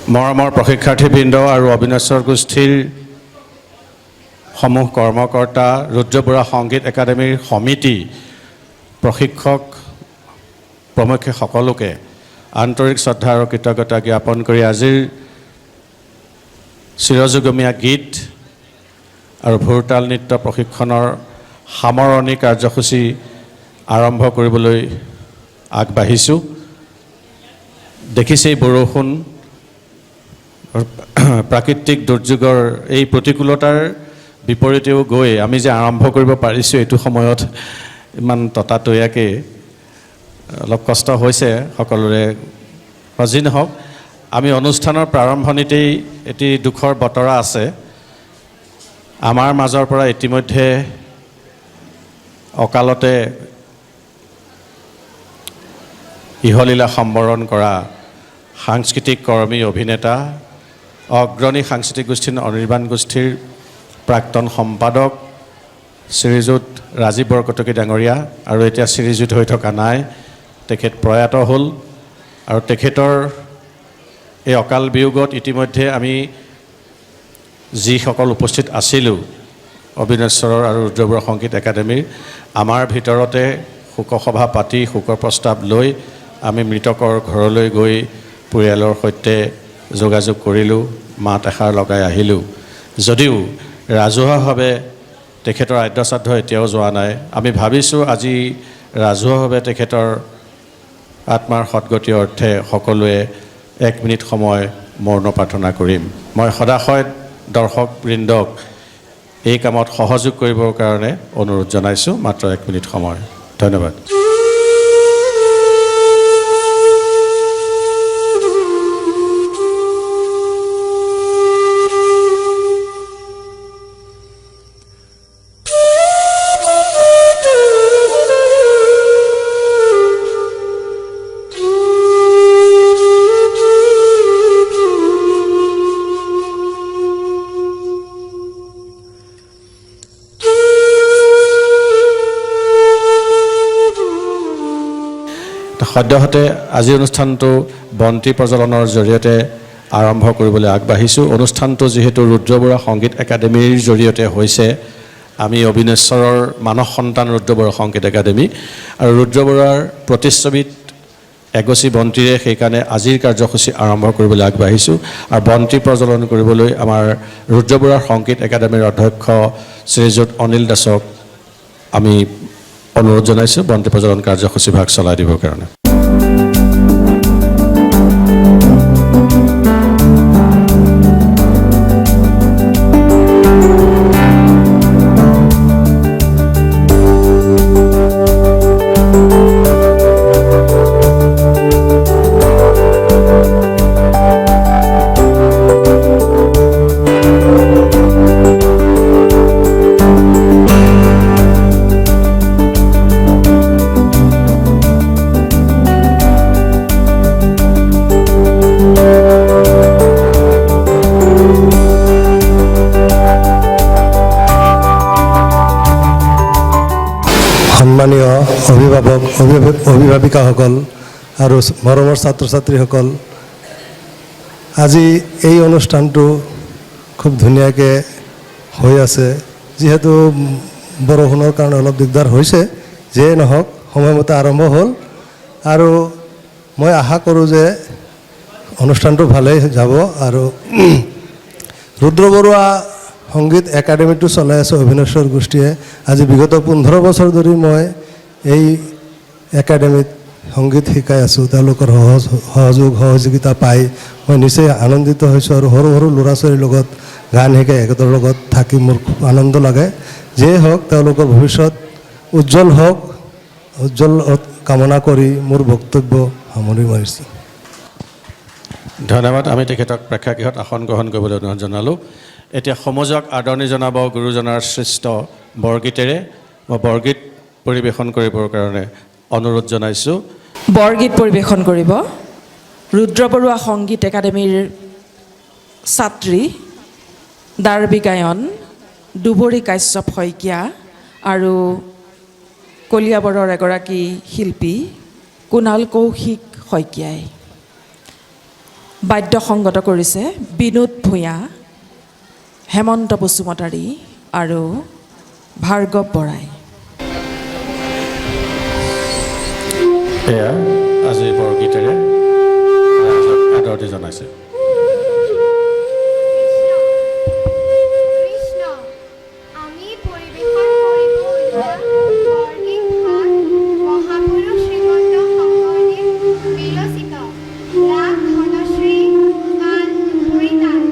মৰমৰ প্ৰশিক্ষাৰ্থীবৃন্দ আৰু অবিনশ্বৰ গোষ্ঠীৰ সমূহ কৰ্মকৰ্তা, ৰুদ্ৰ বৰুৱা সংগীত একাডেমীৰ সমিতি, প্ৰশিক্ষক প্ৰমুখ্যে সকলোকে আন্তৰিক শ্ৰদ্ধা আৰু কৃতজ্ঞতা জ্ঞাপন কৰি আজিৰ চিৰযুগমীয়া গীত আৰু ভোৰতাল নৃত্য প্ৰশিক্ষণৰ সামৰণি কাৰ্যসূচী আৰম্ভ কৰিবলৈ আগবাঢ়িছোঁ। দেখিছেই বৰষুণ, প্ৰাকৃতিক দুৰ্যোগৰ এই প্ৰতিকূলতাৰ বিপৰীতেও গৈ আমি যে আৰম্ভ কৰিব পাৰিছোঁ এইটো সময়ত ইমান ততাতৈয়াকৈ অলপ কষ্ট হৈছে সকলোৰে। যি নহওক, আমি অনুষ্ঠানৰ প্ৰাৰম্ভণিতেই এটি দুখৰ বতৰা আছে। আমাৰ মাজৰ পৰা ইতিমধ্যে অকালতে ইহলীলা সম্বৰণ কৰা সাংস্কৃতিক কৰ্মী, অভিনেতা, অগ্ৰণী সাংস্কৃতিক গোষ্ঠীৰ অনিৰ্বাণ গোষ্ঠীৰ প্ৰাক্তন সম্পাদক শ্ৰীযুত ৰাজীৱ বৰকটকী ডাঙৰীয়া আৰু এতিয়া শ্ৰীযুত হৈ থকা নাই, তেখেত প্ৰয়াত হ'ল। আৰু তেখেতৰ এই অকাল বিয়োগত ইতিমধ্যে আমি যিসকল উপস্থিত আছিলোঁ অবিনশ্বৰৰ আৰু ৰুদ্ৰ বৰুৱা সংগীত একাডেমীৰ, আমাৰ ভিতৰতে শোকসভা পাতি শোকৰ প্ৰস্তাৱ লৈ আমি মৃতকৰ ঘৰলৈ গৈ পৰিয়ালৰ সৈতে যোগাযোগ কৰিলোঁ, মাত এষাৰ লগাই আহিলোঁ। যদিও ৰাজহুৱাভাৱে তেখেতৰ আদ্যশ্ৰাদ্ধ এতিয়াও যোৱা নাই, আমি ভাবিছোঁ আজি ৰাজহুৱাভাৱে তেখেতৰ আত্মাৰ সদ্গতি অৰ্থে সকলোৱে 1 মিনিট সময় মৌন প্ৰাৰ্থনা কৰিম। মই সদাশয় দৰ্শকবৃন্দক এই কামত সহযোগ কৰিবৰ কাৰণে অনুৰোধ জনাইছোঁ। মাত্ৰ 1 মিনিট সময়। ধন্যবাদ। সদ্যহতে আজিৰ অনুষ্ঠানটো বন্তি প্ৰজ্বলনৰ জৰিয়তে আৰম্ভ কৰিবলৈ আগবাঢ়িছোঁ। অনুষ্ঠানটো যিহেতু ৰুদ্ৰ বৰুৱা সংগীত একাডেমীৰ জৰিয়তে হৈছে, আমি অবিনশ্বৰৰ মানস সন্তান ৰুদ্ৰ বৰুৱা সংগীত একাডেমী আৰু ৰুদ্ৰ বৰুৱাৰ প্ৰতিচ্ছবিত এগছি বন্তিৰে সেইকাৰণে আজিৰ কাৰ্যসূচী আৰম্ভ কৰিবলৈ আগবাঢ়িছোঁ। আৰু বন্তি প্ৰজ্বলন কৰিবলৈ আমাৰ ৰুদ্ৰ বৰুৱা সংগীত একাডেমীৰ অধ্যক্ষ শ্ৰীযুত অনিল দাসক আমি অনুৰোধ জনাইছোঁ বন্তি প্ৰজ্বলন কাৰ্যসূচী ভাগ চলাই দিবৰ কাৰণে। সন্মানীয় অভিভাৱক, অভিভাৱিকাসকল আৰু মৰমৰ ছাত্ৰ ছাত্ৰীসকল, আজি এই অনুষ্ঠানটো খুব ধুনীয়াকৈ হৈ আছে। যিহেতু বৰষুণৰ কাৰণে অলপ দিগদাৰ হৈছে, যিয়ে নহওক সময়মতে আৰম্ভ হ'ল আৰু মই আশা কৰোঁ যে অনুষ্ঠানটো ভালেই যাব। আৰু ৰুদ্ৰ বৰুৱা সংগীত একাডেমীটো চলাই আছে অবিনশ্বৰ গোষ্ঠীয়ে। আজি বিগত 15 বছৰ ধৰি মই এই একাডেমীত সংগীত শিকাই আছোঁ। তেওঁলোকৰ সহযোগিতা পাই মই নিচেই আনন্দিত হৈছোঁ আৰু সৰু সৰু ল'ৰা ছোৱালীৰ লগত গান শিকাই এখেতৰ লগত থাকি মোৰ খুব আনন্দ লাগে। যিয়ে হওক, তেওঁলোকৰ ভৱিষ্যত উজ্জ্বল হওক, উজ্জ্বল কামনা কৰি মোৰ বক্তব্য সামৰি মাৰিছোঁ। ধন্যবাদ। আমি তেখেতক প্ৰেক্ষাগৃহত আসন গ্ৰহণ কৰিবলৈ অনুৰোধ জনালোঁ। এতিয়া সমাজক আদৰণি জনাব গুৰুজনাৰ সৃষ্ট বৰগীতেৰে। মই বৰগীত পৰিৱেশন কৰিবৰ কাৰণে অনুৰোধ জনাইছোঁ। বৰগীত পৰিৱেশন কৰিব ৰুদ্ৰ বৰুৱা সংগীত একাডেমীৰ ছাত্ৰী দাৰ্বী গায়ন দুবৰী কাশ্যপ শইকীয়া আৰু কলিয়াবৰৰ এগৰাকী শিল্পী কুণাল কৌশিক শইকীয়াই। বাদ্য সংগত কৰিছে বিনোদ ভূঞা, হেমন্ত বসুমতাৰী আৰু ভাৰ্গৱ বৰাই। এয়া আজি বৰগীতেৰে ৰাইজক আদৰণি জনাইছে। কৃষ্ণ, আমি পৰিৱেশন কৰিব ওলোৱা বৰগীত ভাগ মহাপুৰুষ শ্ৰীমন্ত শংকৰদেৱ বিৰচিত ৰাগ ধনশ্ৰী গান হৰিতাল।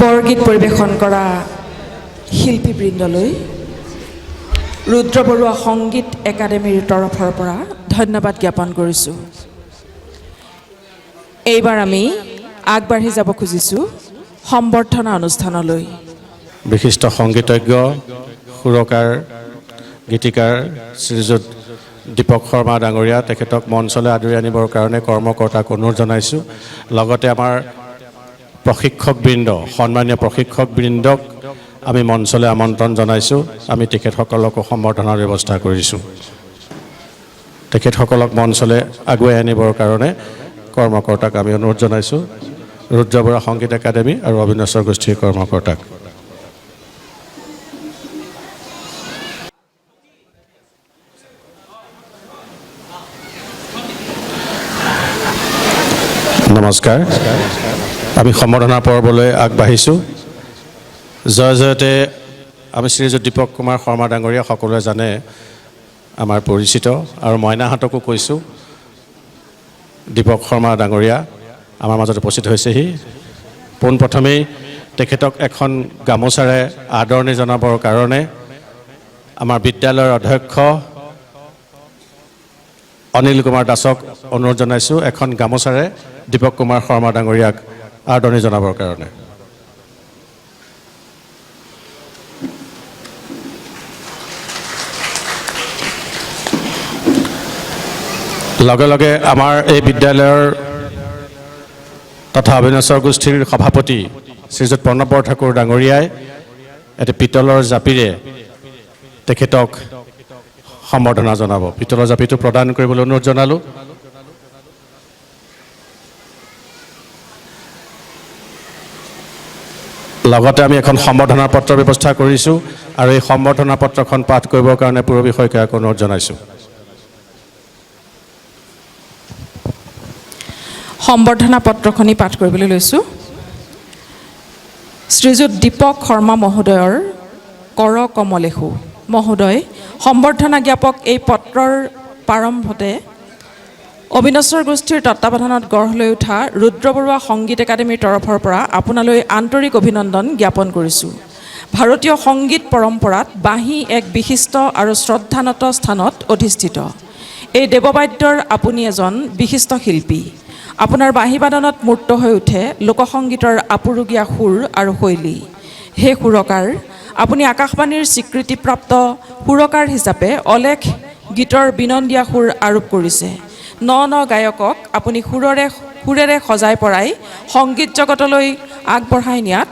বৰগীত পৰিৱেশন কৰা শিল্পীবৃন্দলৈ ৰুদ্ৰ বৰুৱা সংগীত একাডেমীৰ তৰফৰ পৰা ধন্যবাদ জ্ঞাপন কৰিছোঁ। এইবাৰ আমি আগবাঢ়ি যাব খুজিছোঁ সম্বৰ্ধনা অনুষ্ঠানলৈ। বিশিষ্ট সংগীতজ্ঞ সুৰকাৰ গীতিকাৰ শ্ৰীযুত দীপক শৰ্মা ডাঙৰীয়া তেখেতক মঞ্চলৈ আদৰি আনিবৰ কাৰণে কৰ্মকৰ্তাক অনুৰোধ জনাইছোঁ। লগতে আমাৰ প্ৰশিক্ষকবৃন্দ সন্মানীয় প্ৰশিক্ষকবৃন্দক আমি মঞ্চলৈ আমন্ত্ৰণ জনাইছোঁ। আমি তেখেতসকলকো সম্বৰ্ধনাৰ ব্যৱস্থা কৰিছোঁ। তেখেতসকলক মঞ্চলৈ আগুৱাই আনিবৰ কাৰণে কৰ্মকৰ্তাক আমি অনুৰোধ জনাইছোঁ। ৰুদ্ৰ বৰুৱা সংগীত একাডেমী আৰু অবিনশ্বৰ গোষ্ঠীৰ কৰ্মকৰ্তাক। নমস্কাৰ। আমি সম্বৰ্ধনা পৰ্বলৈ আগবাঢ়িছোঁ। জয় জয়তে আমি শ্ৰীযুত দীপক কুমাৰ শৰ্মা ডাঙৰীয়া সকলোৱে জানে আমাৰ পৰিচিত, আৰু মইনাহঁতকো কৈছোঁ দীপক শৰ্মা ডাঙৰীয়া আমাৰ মাজত উপস্থিত হৈছেহি। পোনপ্ৰথমেই তেখেতক এখন গামোচাৰে আদৰণি জনাবৰ কাৰণে আমাৰ বিদ্যালয়ৰ অধ্যক্ষ অনিল কুমাৰ দাসক অনুৰোধ জনাইছোঁ এখন গামোচাৰে দীপক কুমাৰ শৰ্মা ডাঙৰীয়াক আদৰণি জনাবৰ কাৰণে। লগে লগে আমাৰ এই বিদ্যালয়ৰ তথা অবিনশ্বৰ গোষ্ঠীৰ সভাপতি শ্ৰীযুত প্ৰণৱ বৰঠাকুৰ ডাঙৰীয়াই এটি পিতলৰ জাপিৰে তেখেতক সম্বৰ্ধনা জনাব। পিতলৰ জাপিটো প্ৰদান কৰিবলৈ অনুৰোধ জনালোঁ। লগতে আমি এখন সম্বৰ্ধনা পত্ৰৰ ব্যৱস্থা কৰিছোঁ, আৰু এই সম্বৰ্ধনা পত্ৰখন পাঠ কৰিবৰ কাৰণে পূৰবী শইকীয়াক অনুৰোধ জনাইছোঁ। সম্বৰ্ধনা পত্ৰখনি পাঠ কৰিবলৈ লৈছোঁ। শ্ৰীযুত দীপক শৰ্মা মহোদয়ৰ কৰ কমলেশু মহোদয় সম্বৰ্ধনা জ্ঞাপক এই পত্ৰৰ প্ৰাৰম্ভতে অবিনশ্বৰ গোষ্ঠীৰ তত্বাৱধানত গঢ় লৈ উঠা ৰুদ্ৰ বৰুৱা সংগীত একাডেমীৰ তৰফৰ পৰা আপোনালৈ আন্তৰিক অভিনন্দন জ্ঞাপন কৰিছোঁ। ভাৰতীয় সংগীত পৰম্পৰাত বাঁহী এক বিশিষ্ট আৰু শ্ৰদ্ধানত স্থানত অধিষ্ঠিত। এই দেৱবাদ্যৰ আপুনি এজন বিশিষ্ট শিল্পী। আপোনাৰ বাঁহী বাদনত মূৰ্ত হৈ উঠে লোকসংগীতৰ আপুৰুগীয়া সুৰ আৰু শৈলী। হে সুৰকাৰ, আপুনি আকাশবাণীৰ স্বীকৃতিপ্ৰাপ্ত সুৰকাৰ হিচাপে অলেখ গীতৰ বিনন্দীয়া সুৰ আৰোপ কৰিছে। ন ন গায়কক আপুনি সুৰেৰে সজাই পৰাই সংগীত জগতলৈ আগবঢ়াই নিয়াত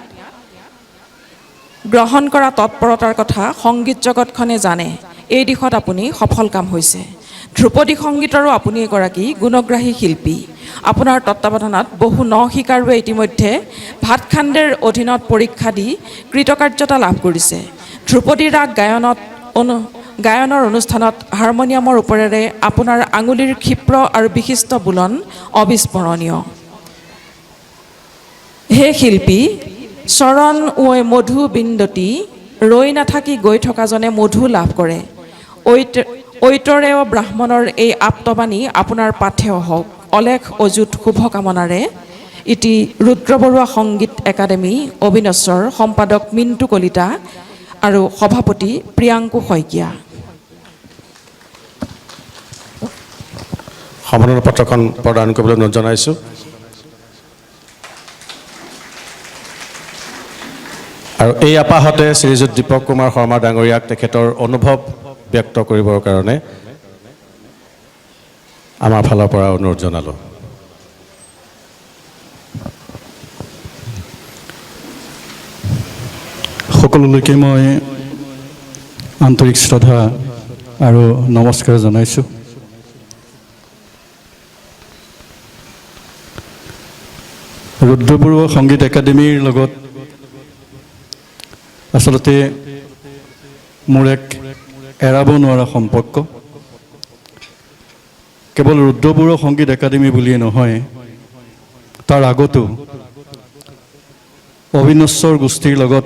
গ্ৰহণ কৰা তৎপৰতাৰ কথা সংগীত জগতখনে জানে। এই দিশত আপুনি সফল কাম হৈছে। ধ্ৰুপদী সংগীতৰো আপুনি এগৰাকী গুণগ্ৰাহী শিল্পী। আপোনাৰ তত্বাৱধানত বহু ন শিকাৰুৱে ইতিমধ্যে ভাতখাণ্ডেৰ অধীনত পৰীক্ষা দি কৃতকাৰ্যতা লাভ কৰিছে। ধ্ৰুপদী ৰাগ গায়নৰ অনুষ্ঠানত হাৰমনিয়ামৰ ওপৰেৰে আপোনাৰ আঙুলিৰ ক্ষিপ্ৰ আৰু বিশিষ্ট বুলন অবিস্মৰণীয়। হে শিল্পী, চৰণ ঐ মধু বিন্দতি, ৰৈ নাথাকি গৈ থকাজনে মধু লাভ কৰে। ঐতৰেয় ব্ৰাহ্মণৰ এই আপ্তবাণী আপোনাৰ পাঠেয় হওক। অলেখ অযুত শুভকামনাৰে ইতি ৰুদ্ৰ বৰুৱা সংগীত একাডেমী অবিনশ্বৰ সম্পাদক মিণ্টু কলিতা আৰু সভাপতি প্ৰিয়াংকু শইকীয়া। সম্বৰ্ধনা পত্ৰখন প্ৰদান কৰিবলৈ অনুৰোধ জনাইছোঁ। আৰু এই আপাহতে শ্ৰীযুত দীপক কুমাৰ শৰ্মা ডাঙৰীয়াক তেখেতৰ অনুভৱ ব্যক্ত কৰিবৰ কাৰণে আমাৰ ফালৰ পৰা অনুৰোধ জনালোঁ। সকলোলৈকে মই আন্তৰিক শ্ৰদ্ধা আৰু নমস্কাৰ জনাইছোঁ। ৰুদ্ৰ বৰুৱা সংগীত একাডেমীৰ লগত আচলতে মোৰ এক এৰাব নোৱাৰা সম্পৰ্ক। কেৱল ৰুদ্ৰ বৰুৱা সংগীত একাডেমী বুলিয়ে নহয়, তাৰ আগতো অবিনশ্বৰ গোষ্ঠীৰ লগত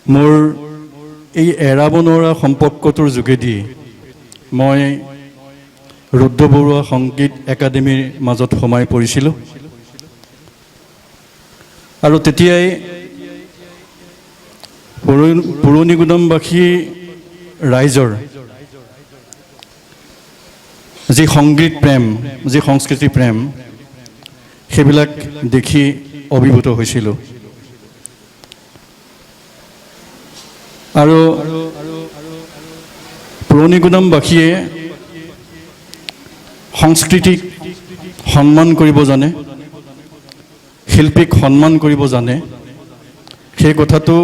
মোৰ এই এৰাব নোৱাৰা সম্পৰ্কটোৰ যোগেদি মই ৰুদ্ৰ বৰুৱা সংগীত একাডেমীৰ মাজত সোমাই পৰিছিলোঁ আৰু তেতিয়াই পুৰণি গুদামবাসী ৰাইজৰ যি সংগীত প্ৰেম, যি সংস্কৃতি প্ৰেম, সেইবিলাক দেখি অভিভূত হৈছিলোঁ। আৰু পুৰণি গুদামবাসীয়ে সংস্কৃতিক সন্মান কৰিব জানে, শিল্পীক সন্মান কৰিব জানে, সেই কথাটো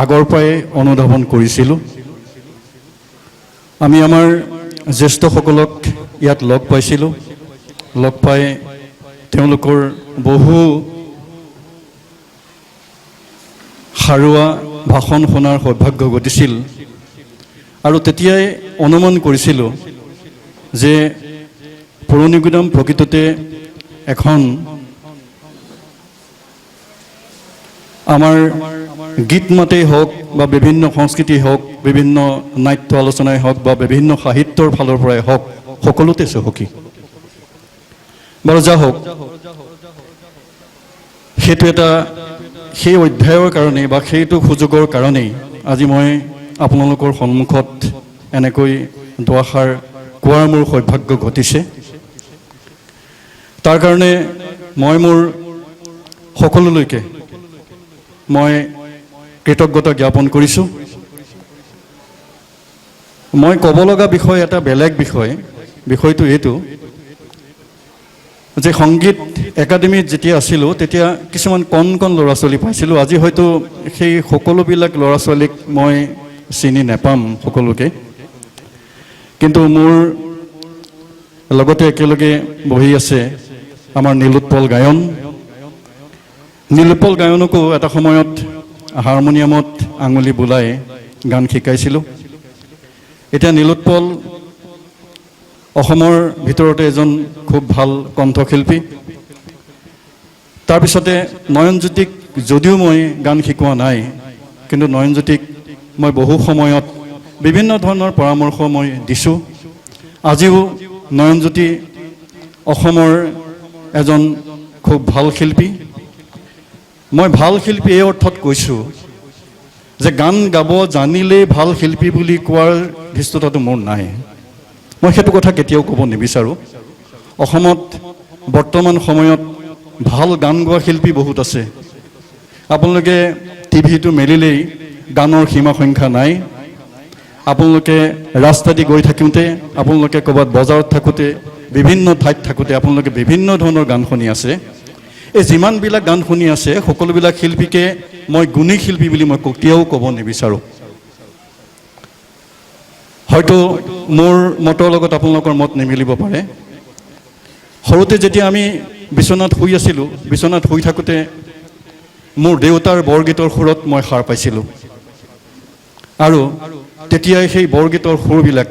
আগৰ পৰাই অনুধাৱন কৰিছিলোঁ। আমি আমাৰ জ্যেষ্ঠসকলক ইয়াত লগ পাইছিলোঁ, লগ পাই তেওঁলোকৰ বহু সাৰুৱা ভাষণ শুনাৰ সৌভাগ্য ঘটিছিল আৰু তেতিয়াই অনুমান কৰিছিলোঁ যে পুৰণি গুদাম প্ৰকৃততে এখন আমাৰ গীত মাতেই হওক বা বিভিন্ন সংস্কৃতি হওক, বিভিন্ন নাট্য আলোচনাই হওক বা বিভিন্ন সাহিত্যৰ ফালৰ পৰাই হওক, সকলোতে চহকী। বাৰু যা হওক, সেইটো এটা সেই অধ্যায়ৰ কাৰণেই বা সেইটো সুযোগৰ কাৰণেই আজি মই আপোনালোকৰ সন্মুখত এনেকৈ দুআষাৰ কোৱাৰ মোৰ সৌভাগ্য ঘটিছে। তাৰ কাৰণে মই মোৰ সকলোলৈকে মই কৃতজ্ঞতা জ্ঞাপন কৰিছোঁ। মই ক'ব লগা বিষয় এটা বেলেগ বিষয়টো এইটো যে সংগীত একাডেমীত যেতিয়া আছিলোঁ তেতিয়া কিছুমান কণ ল'ৰা ছোৱালী পাইছিলোঁ। আজি হয়তো সেই সকলোবিলাক ল'ৰা ছোৱালীক মই চিনি নাপাম সকলোকে, কিন্তু মোৰ লগতে একেলগে বহি আছে আমাৰ নীলোৎপল গায়ন। নীলোৎপল গায়নকো এটা সময়ত হাৰমনিয়ামত আঙুলি বোলাই গান শিকাইছিলোঁ। এতিয়া নীলোৎপল অসমৰ ভিতৰতে এজন খুব ভাল কণ্ঠশিল্পী। তাৰপিছতে নয়নজ্যোতিক যদিও মই গান শিকোৱা নাই, কিন্তু নয়নজ্যোতিক মই বহু সময়ত বিভিন্ন ধৰণৰ পৰামৰ্শ মই দিছোঁ। আজিও নয়নজ্যোতি অসমৰ এজন খুব ভাল শিল্পী। মই ভাল শিল্পী এই অৰ্থত কৈছোঁ যে গান গাব জানিলেই ভাল শিল্পী বুলি কোৱাৰ ধৃষ্টতাটো মোৰ নাই। মই সেইটো কথা কেতিয়াও ক'ব নিবিচাৰোঁ। অসমত বৰ্তমান সময়ত ভাল গান গোৱা শিল্পী বহুত আছে। আপোনালোকে টিভিটো মেলিলেই গানৰ সীমা সংখ্যা নাই। আপোনালোকে ৰাস্তা দি গৈ থাকোঁতে, আপোনালোকে ক'ৰবাত বজাৰত থাকোঁতে, বিভিন্ন ঠাইত থাকোঁতে আপোনালোকে বিভিন্ন ধৰণৰ গান শুনি আছে। এই যিমানবিলাক গান শুনি আছে সকলোবিলাক শিল্পীকে মই গুণী শিল্পী বুলি মই কেতিয়াও ক'ব নিবিচাৰোঁ। হয়তো মোৰ মতৰ লগত আপোনালোকৰ মত নিমিলিব পাৰে। সৰুতে যেতিয়া আমি বিচনাত শুই আছিলোঁ, বিচনাত শুই থাকোঁতে মোৰ দেউতাৰ বৰগীতৰ সুৰত মই সাৰ পাইছিলোঁ আৰু তেতিয়াই সেই বৰগীতৰ সুৰবিলাক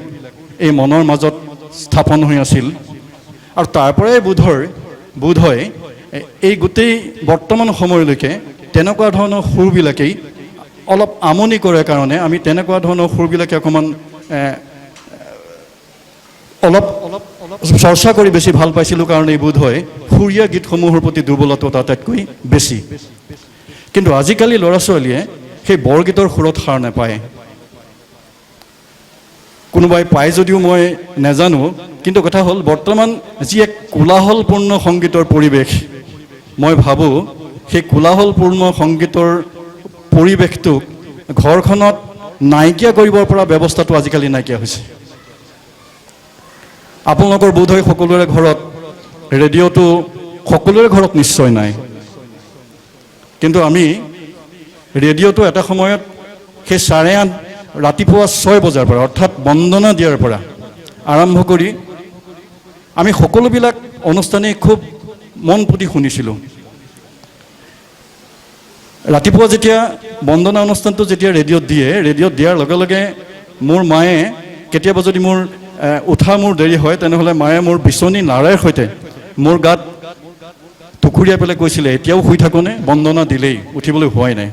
এই মনৰ মাজত স্থাপন হৈ আছিল আৰু তাৰ পৰাই বোধ হয় এই গোটেই বৰ্তমান সময়লৈকে তেনেকুৱা ধৰণৰ সুৰবিলাকেই অলপ আমনি কৰে কাৰণে আমি তেনেকুৱা ধৰণৰ সুৰবিলাকে অকণমান অলপ চৰ্চা কৰি বেছি ভাল পাইছিলোঁ কাৰণে বোধ হয় সুৰীয়া গীতসমূহৰ প্ৰতি দুৰ্বলতাটো আটাইতকৈ বেছি। কিন্তু আজিকালি ল'ৰা ছোৱালীয়ে সেই বৰগীতৰ সুৰত সাৰ নাপায়। কোনোবাই পায় যদিও মই নাজানো, কিন্তু কথা হ'ল বৰ্তমান যি এক কোলাহলপূৰ্ণ সংগীতৰ পৰিৱেশ, মই ভাবোঁ সেই কোলাহলপূৰ্ণ সংগীতৰ পৰিৱেশটোক ঘৰখনত নাইকিয়া কৰিব পৰা ব্যৱস্থাটো আজিকালি নাইকিয়া হৈছে। আপোনালোকৰ বোধহয় সকলোৰে ঘৰত ৰেডিঅ'টো সকলোৰে ঘৰত নিশ্চয় নাই, কিন্তু আমি ৰেডিঅ'টো এটা সময়ত সেই 8:30 ৰাতিপুৱা 6 বজাৰ পৰা অৰ্থাৎ বন্দনা দিয়াৰ পৰা আৰম্ভ কৰি আমি সকলোবিলাক অনুষ্ঠানেই খুব মন পুতি শুনিছিলোঁ। ৰাতিপুৱা যেতিয়া বন্দনা অনুষ্ঠানটো যেতিয়া ৰেডিঅ'ত দিয়াৰ লগে লগে মোৰ মায়ে কেতিয়াবা যদি মোৰ উঠা মোৰ দেৰি হয় তেনেহ'লে মায়ে মোৰ বিচনী নাৰাৰ সৈতে মোৰ গাত টুকুৰিয়াই পেলাই কৈছিলে, এতিয়াও শুই থাকোঁনে, বন্দনা দিলেই উঠিবলৈ হোৱাই নাই।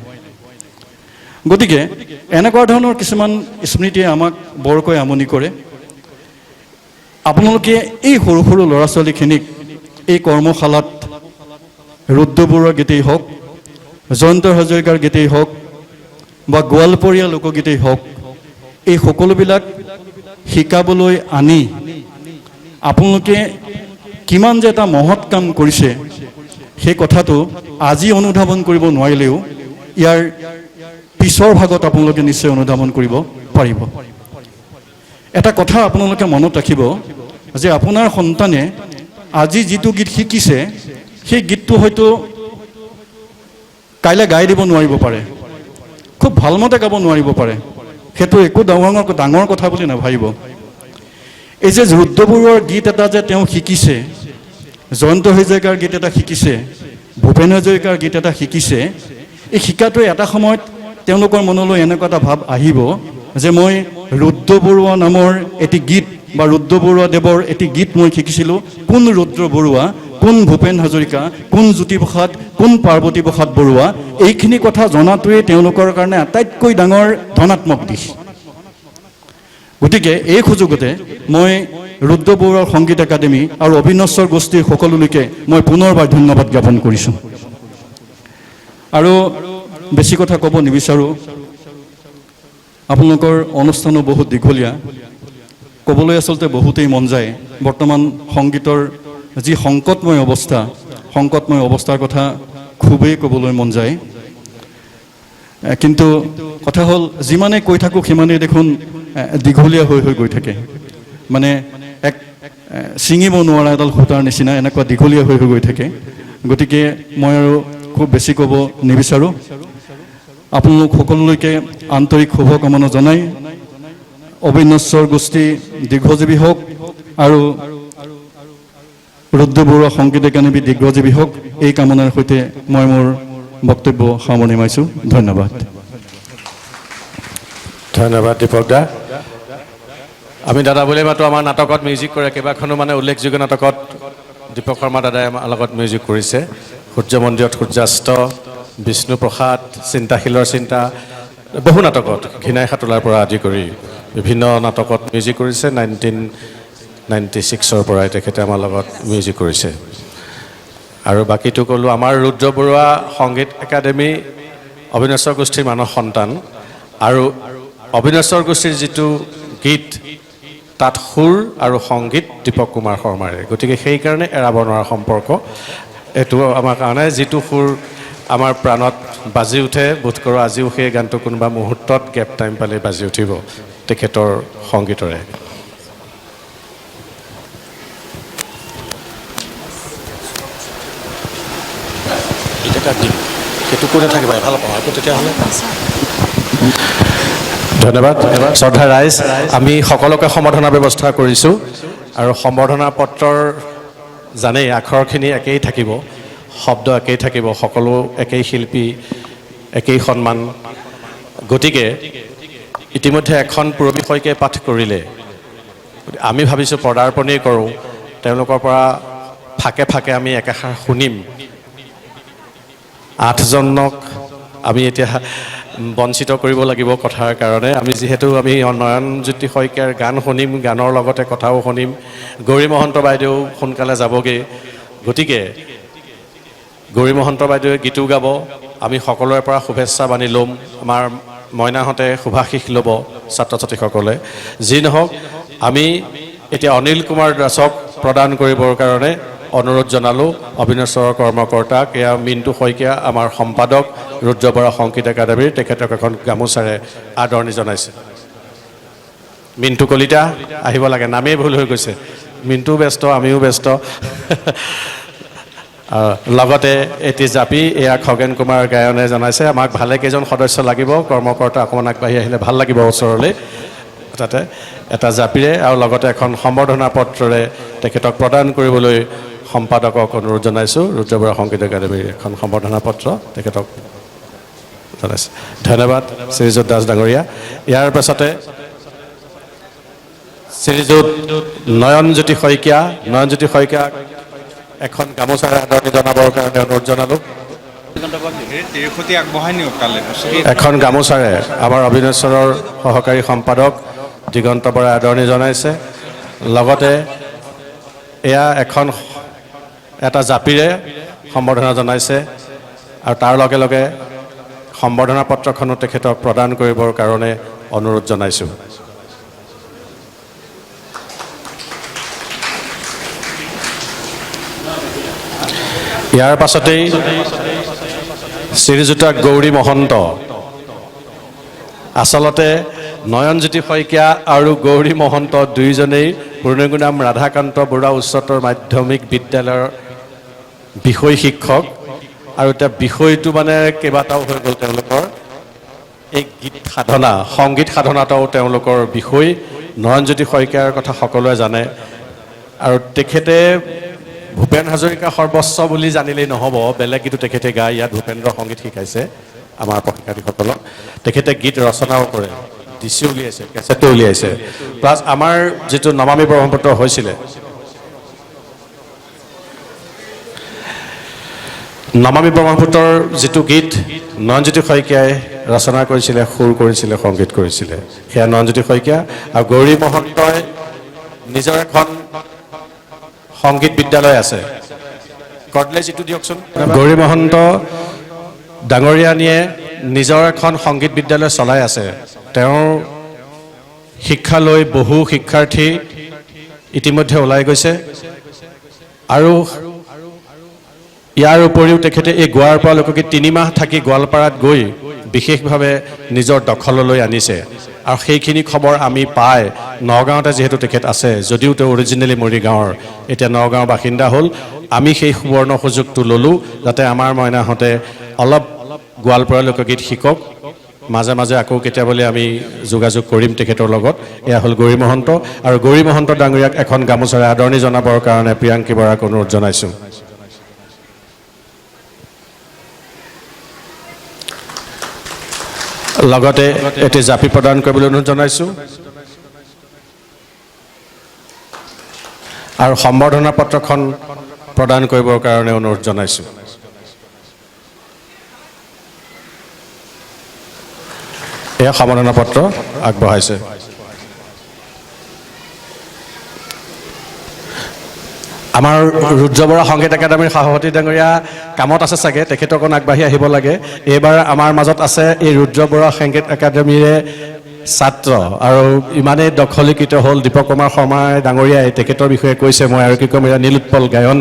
গতিকে এনেকুৱা ধৰণৰ কিছুমান স্মৃতিয়ে আমাক বৰকৈ আমনি কৰে। আপোনালোকে এই সৰু সৰু ল'ৰা ছোৱালীখিনিক এই কৰ্মশালাত ৰুদ্ৰ বৰুৱাৰ গীতেই হওক, জয়ন্ত হাজৰিকাৰ গীতেই হওক বা গোৱালপৰীয়া লোকগীতেই হওক, এই সকলোবিলাক শিকাবলৈ আনি আপোনালোকে কিমান যে এটা মহৎ কাম কৰিছে সেই কথাটো আজি অনুধাৱন কৰিব নোৱাৰিলেও ইয়াৰ পিছৰ ভাগত আপোনালোকে নিশ্চয় অনুধাৱন কৰিব পাৰিব। এটা কথা আপোনালোকে মনত ৰাখিব যে আপোনাৰ সন্তানে আজি যিটো গীত শিকিছে সেই গীতটো হয়তো কাইলৈ গাই দিব নোৱাৰিব পাৰে, খুব ভালমতে গাব নোৱাৰিব পাৰে, সেইটো একো ডাঙৰ কথা বুলি নাভাবিব। এই যে ৰুদ্ৰ বৰুৱাৰ গীত এটা যে তেওঁ শিকিছে, জয়ন্ত হাজৰিকাৰ গীত এটা শিকিছে, ভূপেন হাজৰিকাৰ গীত এটা শিকিছে, এই শিকাটোৱে এটা সময়ত তেওঁলোকৰ মনলৈ এনেকুৱা এটা ভাৱ আহিব যে মই ৰুদ্ৰ বৰুৱা নামৰ এটি গীত বা ৰুদ্ৰ বৰুৱা দেৱৰ এটি গীত মই শিকিছিলোঁ। কোন ৰুদ্ৰ বৰুৱা, কোন ভূপেন হাজৰিকা, কোন জ্যোতিপ্ৰসাদ, কোন পাৰ্বতী প্ৰসাদ বৰুৱা, এইখিনি কথা জনাটোৱেই তেওঁলোকৰ কাৰণে আটাইতকৈ ডাঙৰ ধনাত্মক দিশ। গতিকে এই সুযোগতে মই ৰুদ্ৰ বৰুৱাৰ সংগীত একাডেমী আৰু অবিনশ্বৰ গোষ্ঠীৰ সকলোলৈকে মই পুনৰবাৰ ধন্যবাদ জ্ঞাপন কৰিছোঁ। আৰু বেছি কথা ক'ব নিবিচাৰোঁ, আপোনালোকৰ অনুষ্ঠানো বহুত দীঘলীয়া, ক'বলৈ আচলতে বহুতেই মন যায়। বৰ্তমান সংগীতৰ যি সংকটময় অৱস্থাৰ কথা খুবেই ক'বলৈ মন যায়, কিন্তু কথা হ'ল যিমানে কৈ থাকোঁ সিমানেই দেখোন দীঘলীয়া হৈ গৈ থাকে, মানে এক ছিঙিব নোৱাৰা এডাল সূতাৰ নিচিনা এনেকুৱা দীঘলীয়া হৈ গৈ থাকে। গতিকে মই আৰু খুব বেছি ক'ব নিবিচাৰোঁ। আপোনালোক সকলোলৈকে আন্তৰিক শুভকামনা জনাই অবিনশ্বৰ গোষ্ঠী দীৰ্ঘজীৱী হওক আৰু ৰুদ্ৰ বৰুৱা সংগীত একাডেমী দীৰ্ঘজীৱী হওক, এই কামনাৰ সৈতে মই মোৰ বক্তব্য সামৰণি মাৰিছোঁ। ধন্যবাদ। ধন্যবাদ দীপক দা। আমি দাদা বুলি মাতো, আমাৰ নাটকত মিউজিক কৰে, কেইবাখনো মানে উল্লেখযোগ্য নাটকত দীপক শৰ্মা দাদাই আমাৰ লগত মিউজিক কৰিছে। সূৰ্য মন্দিৰত সূৰ্যাস্ত, বিষ্ণুপ্ৰসাদ, চিন্তাশীলৰ চিন্তা, বহু নাটকত, ঘিনাই সাঁতোলাৰ পৰা আদি কৰি বিভিন্ন নাটকত মিউজিক কৰিছে। 1996 পৰাই তেখেতে আমাৰ লগত মিউজিক কৰিছে। আৰু বাকীটো ক'লোঁ, আমাৰ ৰুদ্ৰ বৰুৱা সংগীত একাডেমী অবিনশ্বৰ গোষ্ঠীৰ মানস সন্তান, আৰু অবিনশ্বৰ গোষ্ঠীৰ যিটো গীত তাত সুৰ আৰু সংগীত দীপক কুমাৰ শৰ্মাৰে, গতিকে সেইকাৰণে এৰাব নোৱাৰা সম্পৰ্ক এইটো আমাৰ কাৰণে। যিটো সুৰ আমাৰ প্ৰাণত বাজি উঠে, বোধ কৰোঁ আজিও সেই গানটো কোনোবা মুহূৰ্তত গেপ টাইম পালে বাজি উঠিব তেখেতৰ সংগীতৰে। সেইটো কৈ নাথাকিবা, ভাল পাওঁ আকৌ তেতিয়াহ'লে। ধন্যবাদ। শ্ৰদ্ধা ৰাইজ, আমি সকলোকে সম্বৰ্ধনাৰ ব্যৱস্থা কৰিছোঁ, আৰু সম্বৰ্ধনা পত্ৰৰ জানেই আখৰখিনি একেই থাকিব, শব্দ একেই থাকিব, সকলো একেই শিল্পী, একেই সন্মান। গতিকে ইতিমধ্যে এখন পূৰবী শইকীয়াই পাঠ কৰিলে, আমি ভাবিছোঁ পদাৰ্পণেই কৰোঁ, তেওঁলোকৰ পৰা ফাকে ফাকে আমি একেষাৰ শুনিম। 8জনক আমি এতিয়া বঞ্চিত কৰিব লাগিব কথাৰ কাৰণে। আমি যিহেতু নয়নজ্যোতি শইকীয়াৰ গান শুনিম, গানৰ লগতে কথাও শুনিম। গৌৰী মহন্ত বাইদেউ সোনকালে যাবগৈ, গতিকে গৌৰী মহন্ত বাইদেৱে গীতো গাব, আমি সকলোৰে পৰা শুভেচ্ছা বাণী ল'ম, আমাৰ মইনাহঁতে শুভাশীষ ল'ব, ছাত্ৰ ছাত্ৰীসকলে। যি নহওক, আমি এতিয়া অনিল কুমাৰ দাসক প্ৰদান কৰিবৰ কাৰণে অনুৰোধ জনালোঁ। অবিনশ্বৰৰ কৰ্মকৰ্তাক, এয়া মিণ্টু শইকীয়া, আমাৰ সম্পাদক ৰুদ্ৰ বৰুৱা সংগীত একাডেমীৰ, তেখেতক এখন গামোচাৰে আদৰণি জনাইছে। মিণ্টু কলিতা আহিব লাগে, নামেই ভুল হৈ গৈছে, মিণ্টু ব্যস্ত, আমিও ব্যস্ত। লগতে এটি জাপি, এয়া খগেন কুমাৰ গায়নে জনাইছে। আমাক ভালেকেইজন সদস্য লাগিব, কৰ্মকৰ্তা অকণমান আগবাঢ়ি আহিলে ভাল লাগিব ওচৰলৈ। তাতে এটা জাপিৰে আৰু লগতে এখন সম্বৰ্ধনা পত্ৰৰে তেখেতক প্ৰদান কৰিবলৈ সম্পাদকক অনুৰোধ জনাইছোঁ। ৰুদ্ৰ বৰুৱা সংগীত একাডেমীৰ এখন সম্বৰ্ধনা পত্ৰ তেখেতক জনাইছে। ধন্যবাদ শ্ৰীযুত দাস ডাঙৰীয়া। ইয়াৰ পাছতে শ্ৰীযুত নয়নজ্যোতি শইকীয়াক এখন গামোচাৰে আদৰণি জনাবৰ কাৰণে অনুৰোধ জনালোঁ। এখন গামোচাৰে আমাৰ অবিনশ্বৰৰ সহকাৰী সম্পাদক দিগন্ত বৰাই আদৰণি জনাইছে। লগতে এয়া এটা জাপিৰে সম্বৰ্ধনা জনাইছে আৰু তাৰ লগে লগে সম্বৰ্ধনা পত্ৰখনো তেখেতক প্ৰদান কৰিবৰ কাৰণে অনুৰোধ জনাইছোঁ। ইয়াৰ পাছতেই শ্ৰীযুত গৌৰী মহন্ত, আচলতে নয়নজ্যোতি শইকীয়া আৰু গৌৰী মহন্ত দুয়োজনেই পূৰ্ণগুণাম ৰাধাকান্ত বৰুৱা উচ্চতৰ মাধ্যমিক বিদ্যালয়ৰ বিষয় শিক্ষক আৰু এতিয়া বিষয়টো মানে কেইবাটাও হৈ গ'ল তেওঁলোকৰ। এই গীত সাধনা, সংগীত সাধনাটাও তেওঁলোকৰ বিষয়। নয়নজ্যোতি শইকীয়াৰ কথা সকলোৱে জানে আৰু তেখেতে ভূপেন হাজৰিকা সৰ্বস্ব বুলি জানিলেই নহ'ব, বেলেগ গীতো তেখেতে গায়। ইয়াত ভূপেন্দ্ৰ সংগীত শিকাইছে আমাৰ প্ৰশিক্ষাৰ্থীসকলক। তেখেতে গীত ৰচনাও কৰে, ডিচি উলিয়াইছে, কেছেটো উলিয়াইছে। প্লাছ আমাৰ যিটো নমামী ব্ৰহ্মপুত্ৰ হৈছিলে, নমামী ব্ৰহ্মপুত্ৰৰ যিটো গীত নয়নজ্যোতি শইকীয়াই ৰচনা কৰিছিলে, সুৰ কৰিছিলে, সংগীত কৰিছিলে, সেয়া নয়নজ্যোতি শইকীয়া। আৰু গৌৰী মহন্তই নিজৰ এখন সংগীত বিদ্যালয় আছে। কৰ্ডলেছ ইটো দিয়কচোন। গৌৰী মহন্ত ডাঙৰীয়ানীয়ে নিজৰ এখন সংগীত বিদ্যালয় চলাই আছে। তেওঁৰ শিক্ষা লৈ বহু শিক্ষাৰ্থী ইতিমধ্যে ওলাই গৈছে আৰু ইয়াৰ উপৰিও তেখেতে এই গোৱাৰ পৰা লোকগীত 3 মাহ থাকি গোৱালপাৰাত গৈ বিশেষভাৱে নিজৰ দখললৈ আনিছে। আৰু সেইখিনি খবৰ আমি পাই নগাঁৱতে যিহেতু তেখেত আছে, যদিও তেওঁ অৰিজিনেলি মৰিগাঁৱৰ, এতিয়া নগাঁৱৰ বাসিন্দা হ'ল। আমি সেই সুবৰ্ণ সুযোগটো ল'লোঁ যাতে আমাৰ মইনাহঁতে অলপ গোৱালপাৰা লোকগীত শিকক। মাজে মাজে আকৌ কেতিয়াবলৈ আমি যোগাযোগ কৰিম তেখেতৰ লগত। এয়া হ'ল গৌৰী মহন্ত। আৰু গৌৰী মহন্ত ডাঙৰীয়াক এখন গামোচাৰে আদৰণি জনাবৰ কাৰণে প্ৰিয়াংকী বৰাক অনুৰোধ জনাইছোঁ। লগতে এটি জাপি প্ৰদান কৰিবলৈ অনুৰোধ জনাইছোঁ আৰু সম্বৰ্ধনা পত্ৰখন প্ৰদান কৰিবৰ কাৰণে অনুৰোধ জনাইছোঁ। এয়া সম্বৰ্ধনা পত্ৰ আগবঢ়াইছে। আমাৰ ৰুদ্ৰ বৰা সংগীত একাডেমীৰ সভাপতি ডাঙৰীয়া কামত আছে চাগে, তেখেত অকণ আগবাঢ়ি আহিব লাগে। এইবাৰ আমাৰ মাজত আছে এই ৰুদ্ৰ বৰা সংগীত একাডেমীৰে ছাত্ৰ আৰু ইমানেই দখলীকৃত হ'ল দীপক কুমাৰ শৰ্মা ডাঙৰীয়াই তেখেতৰ বিষয়ে কৈছে। মই আৰু কি ক'ম, এয়া নীলোৎপল গায়ন।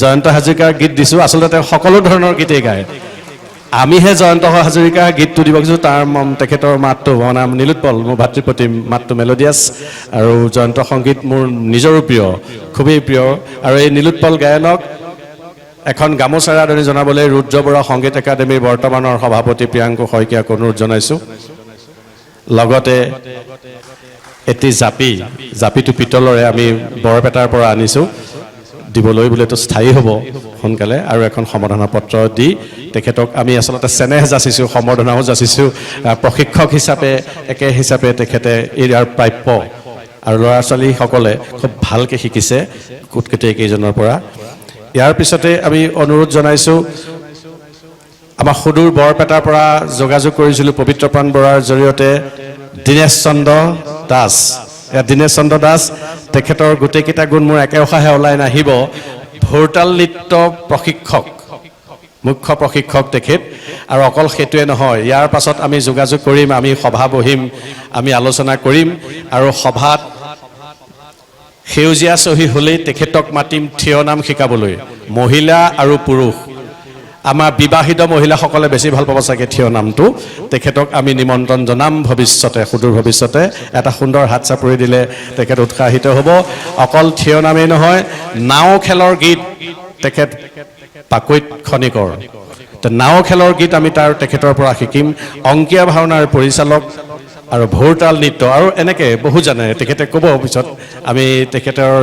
জয়ন্ত হাজৰিকাৰ গীত দিছোঁ, আচলতে তেওঁ সকলো ধৰণৰ গীতেই গায়। আমিহে জয়ন্ত হাজৰিকাৰ গীতটো দিব খুজিছোঁ, তাৰ তেখেতৰ মাতটো মানে নীলোৎপল মোৰ ভাতৃপ্ৰতিম, মাতটো মেলোডিয়াছ আৰু জয়ন্ত সংগীত মোৰ নিজৰো প্ৰিয়, খুবেই প্ৰিয়। আৰু এই নীলোৎপল গায়নক এখন গামোচাৰে আদৰণি জনাবলৈ ৰুদ্ৰ বৰা সংগীত একাডেমীৰ বৰ্তমানৰ সভাপতি প্ৰিয়াংকু শইকীয়াক অনুৰোধ জনাইছোঁ। লগতে এটি জাপিটো পিতলৰে আমি বৰপেটাৰ পৰা আনিছোঁ, দিবলৈ বোলেতো স্থায়ী হ'ব সোনকালে। আৰু এখন সম্বৰ্ধনা পত্ৰ দি তেখেতক আমি আচলতে চেনেহ যাচিছোঁ, সম্বৰ্ধনাও যাচিছোঁ। প্ৰশিক্ষক হিচাপে একে হিচাপে তেখেতে ইয়াৰ প্ৰাপ্য আৰু ল'ৰা ছোৱালীসকলে খুব ভালকৈ শিকিছে গোটেইকেইজনৰ পৰা। ইয়াৰ পিছতে আমি অনুৰোধ জনাইছোঁ, আমাৰ সুদূৰ বৰপেটাৰ পৰা যোগাযোগ কৰিছিলোঁ পবিত্ৰপ্ৰাণ বৰাৰ জৰিয়তে দীনেশ চন্দ্ৰ দাস। দীনেশ চন্দ্ৰ দাস তেখেতৰ গোটেইকেইটা গুণ মোৰ একে উশাহে ওলাই নাহিব। ভোৰতাল নৃত্য প্ৰশিক্ষক, মুখ্য প্ৰশিক্ষক তেখেত। আৰু অকল সেইটোৱে নহয়, ইয়াৰ পাছত আমি যোগাযোগ কৰিম, আমি সভা বহিম, আমি আলোচনা কৰিম আৰু সভাত সেউজীয়া চহী হ'লেই তেখেতক মাতিম থিয় নাম শিকাবলৈ। মহিলা আৰু পুৰুষ, আমাৰ বিবাহিত মহিলাসকলে বেছি ভাল পাব চাগে থিয় নামটো। তেখেতক আমি নিমন্ত্ৰণ জনাম ভৱিষ্যতে, সুদূৰ ভৱিষ্যতে। এটা সুন্দৰ হাত চাপৰি দিলে তেখেত উৎসাহিত হ'ব। অকল থিয় নামেই নহয়, নাও খেলৰ গীত তেখেত পাকৈত খনিকৰ। নাও খেলৰ গীত আমি তেখেতৰ পৰা শিকিম। অংকীয়া ভাওনাৰ পৰিচালক আৰু ভোৰতাল নৃত্য আৰু এনেকৈ বহু জানে, তেখেতে ক'ব পিছত। আমি তেখেতৰ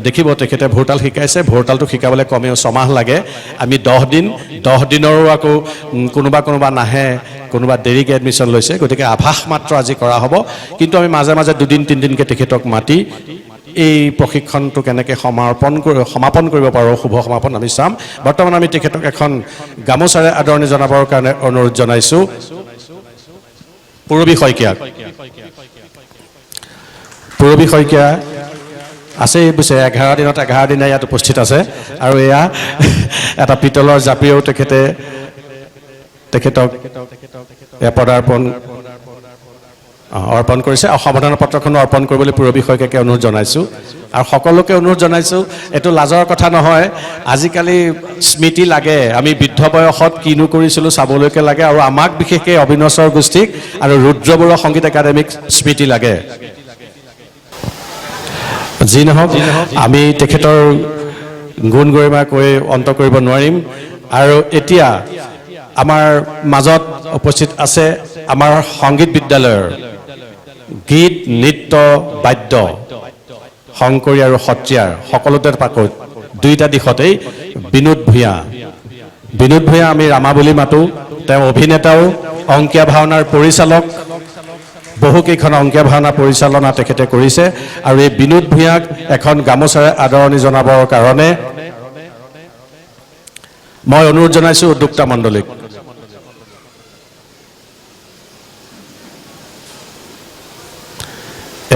দেখিব তেখেতে ভোৰতাল শিকাইছে। ভোৰতালটো শিকাবলৈ কমেও 6 মাহ লাগে। আমি 10 দিনৰো আকৌ কোনোবা নাহে, কোনোবা দেৰিকৈ এডমিশ্যন লৈছে, গতিকে আভাস মাত্ৰ আজি কৰা হ'ব। কিন্তু আমি মাজে মাজে 2-3 দিনকৈ তেখেতক মাতি এই প্ৰশিক্ষণটো কেনেকৈ সমাপন কৰিব পাৰোঁ, শুভ সমাপন আমি চাম। বৰ্তমান আমি তেখেতক এখন গামোচাৰে আদৰণি জনাবৰ কাৰণে অনুৰোধ জনাইছোঁ পূৰবী শইকীয়াক। পূৰবী শইকীয়া আছে বুজিছে 11 দিনত 11 দিনে ইয়াত উপস্থিত আছে আৰু এয়া এটা পিতলৰ জাপিও তেখেতক পদাৰ্পণ অৰ্পণ কৰিছে আৰু সমাধান পত্ৰখন অৰ্পণ কৰিবলৈ পূৰ্ব বিষয়কে অনুৰোধ জনাইছোঁ আৰু সকলোকে অনুৰোধ জনাইছোঁ এইটো লাজৰ কথা নহয় আজিকালি স্মৃতি লাগে আমি বৃদ্ধ বয়সত কিনো কৰিছিলোঁ চাবলৈকে লাগে আৰু আমাক বিশেষকৈ অবিনশ্বৰ গোষ্ঠীক আৰু ৰুদ্ৰ বৰুৱা সংগীত একাডেমীক স্মৃতি লাগে যি নহওক আমি তেখেতৰ গুণ গৰিমা কৈ অন্ত কৰিব নোৱাৰিম আৰু এতিয়া আমাৰ মাজত উপস্থিত আছে আমাৰ সংগীত বিদ্যালয়ৰ গীত নৃত্য বাদ্য শংকৰী আৰু সত্ৰীয়াৰ সকলোতে পাকৈত দুইটা দিশতেই বিনোদ ভূঞা আমি ৰামা বুলি মাতোঁ তেওঁ অভিনেতাও অংকীয়া ভাওনাৰ পৰিচালক বহুকেইখন অংকীয়া ভাওনা পৰিচালনা তেখেতে কৰিছে আৰু এই বিনোদ ভূঞাক এখন গামোচাৰে আদৰণি জনাবৰ কাৰণে মই অনুৰোধ জনাইছোঁ উদ্যোক্তা মণ্ডলীক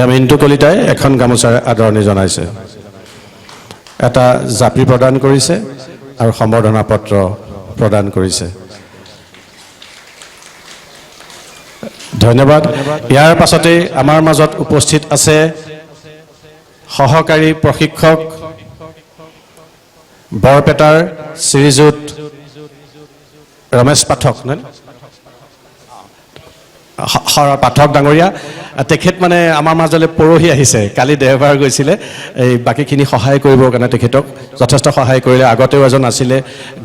মিণ্টু কলিতাই এখন গামোচাৰে আদৰণি জনাইছে এটা জাপি প্ৰদান কৰিছে আৰু সম্বৰ্ধনা পত্ৰ প্ৰদান কৰিছে ধন্যবাদ ইয়াৰ পাছতে আমাৰ মাজত উপস্থিত আছে সহকাৰী প্ৰশিক্ষক বৰপেটাৰ শ্ৰীযুত ৰমেশ পাঠক পাঠক ডাঙৰীয়া তেখেত মানে আমাৰ মাজলৈ পৰহি আহিছে কালি দেওবাৰ গৈছিলে এই বাকীখিনি সহায় কৰিবৰ কাৰণে তেখেতক যথেষ্ট সহায় কৰিলে আগতেও এজন আছিলে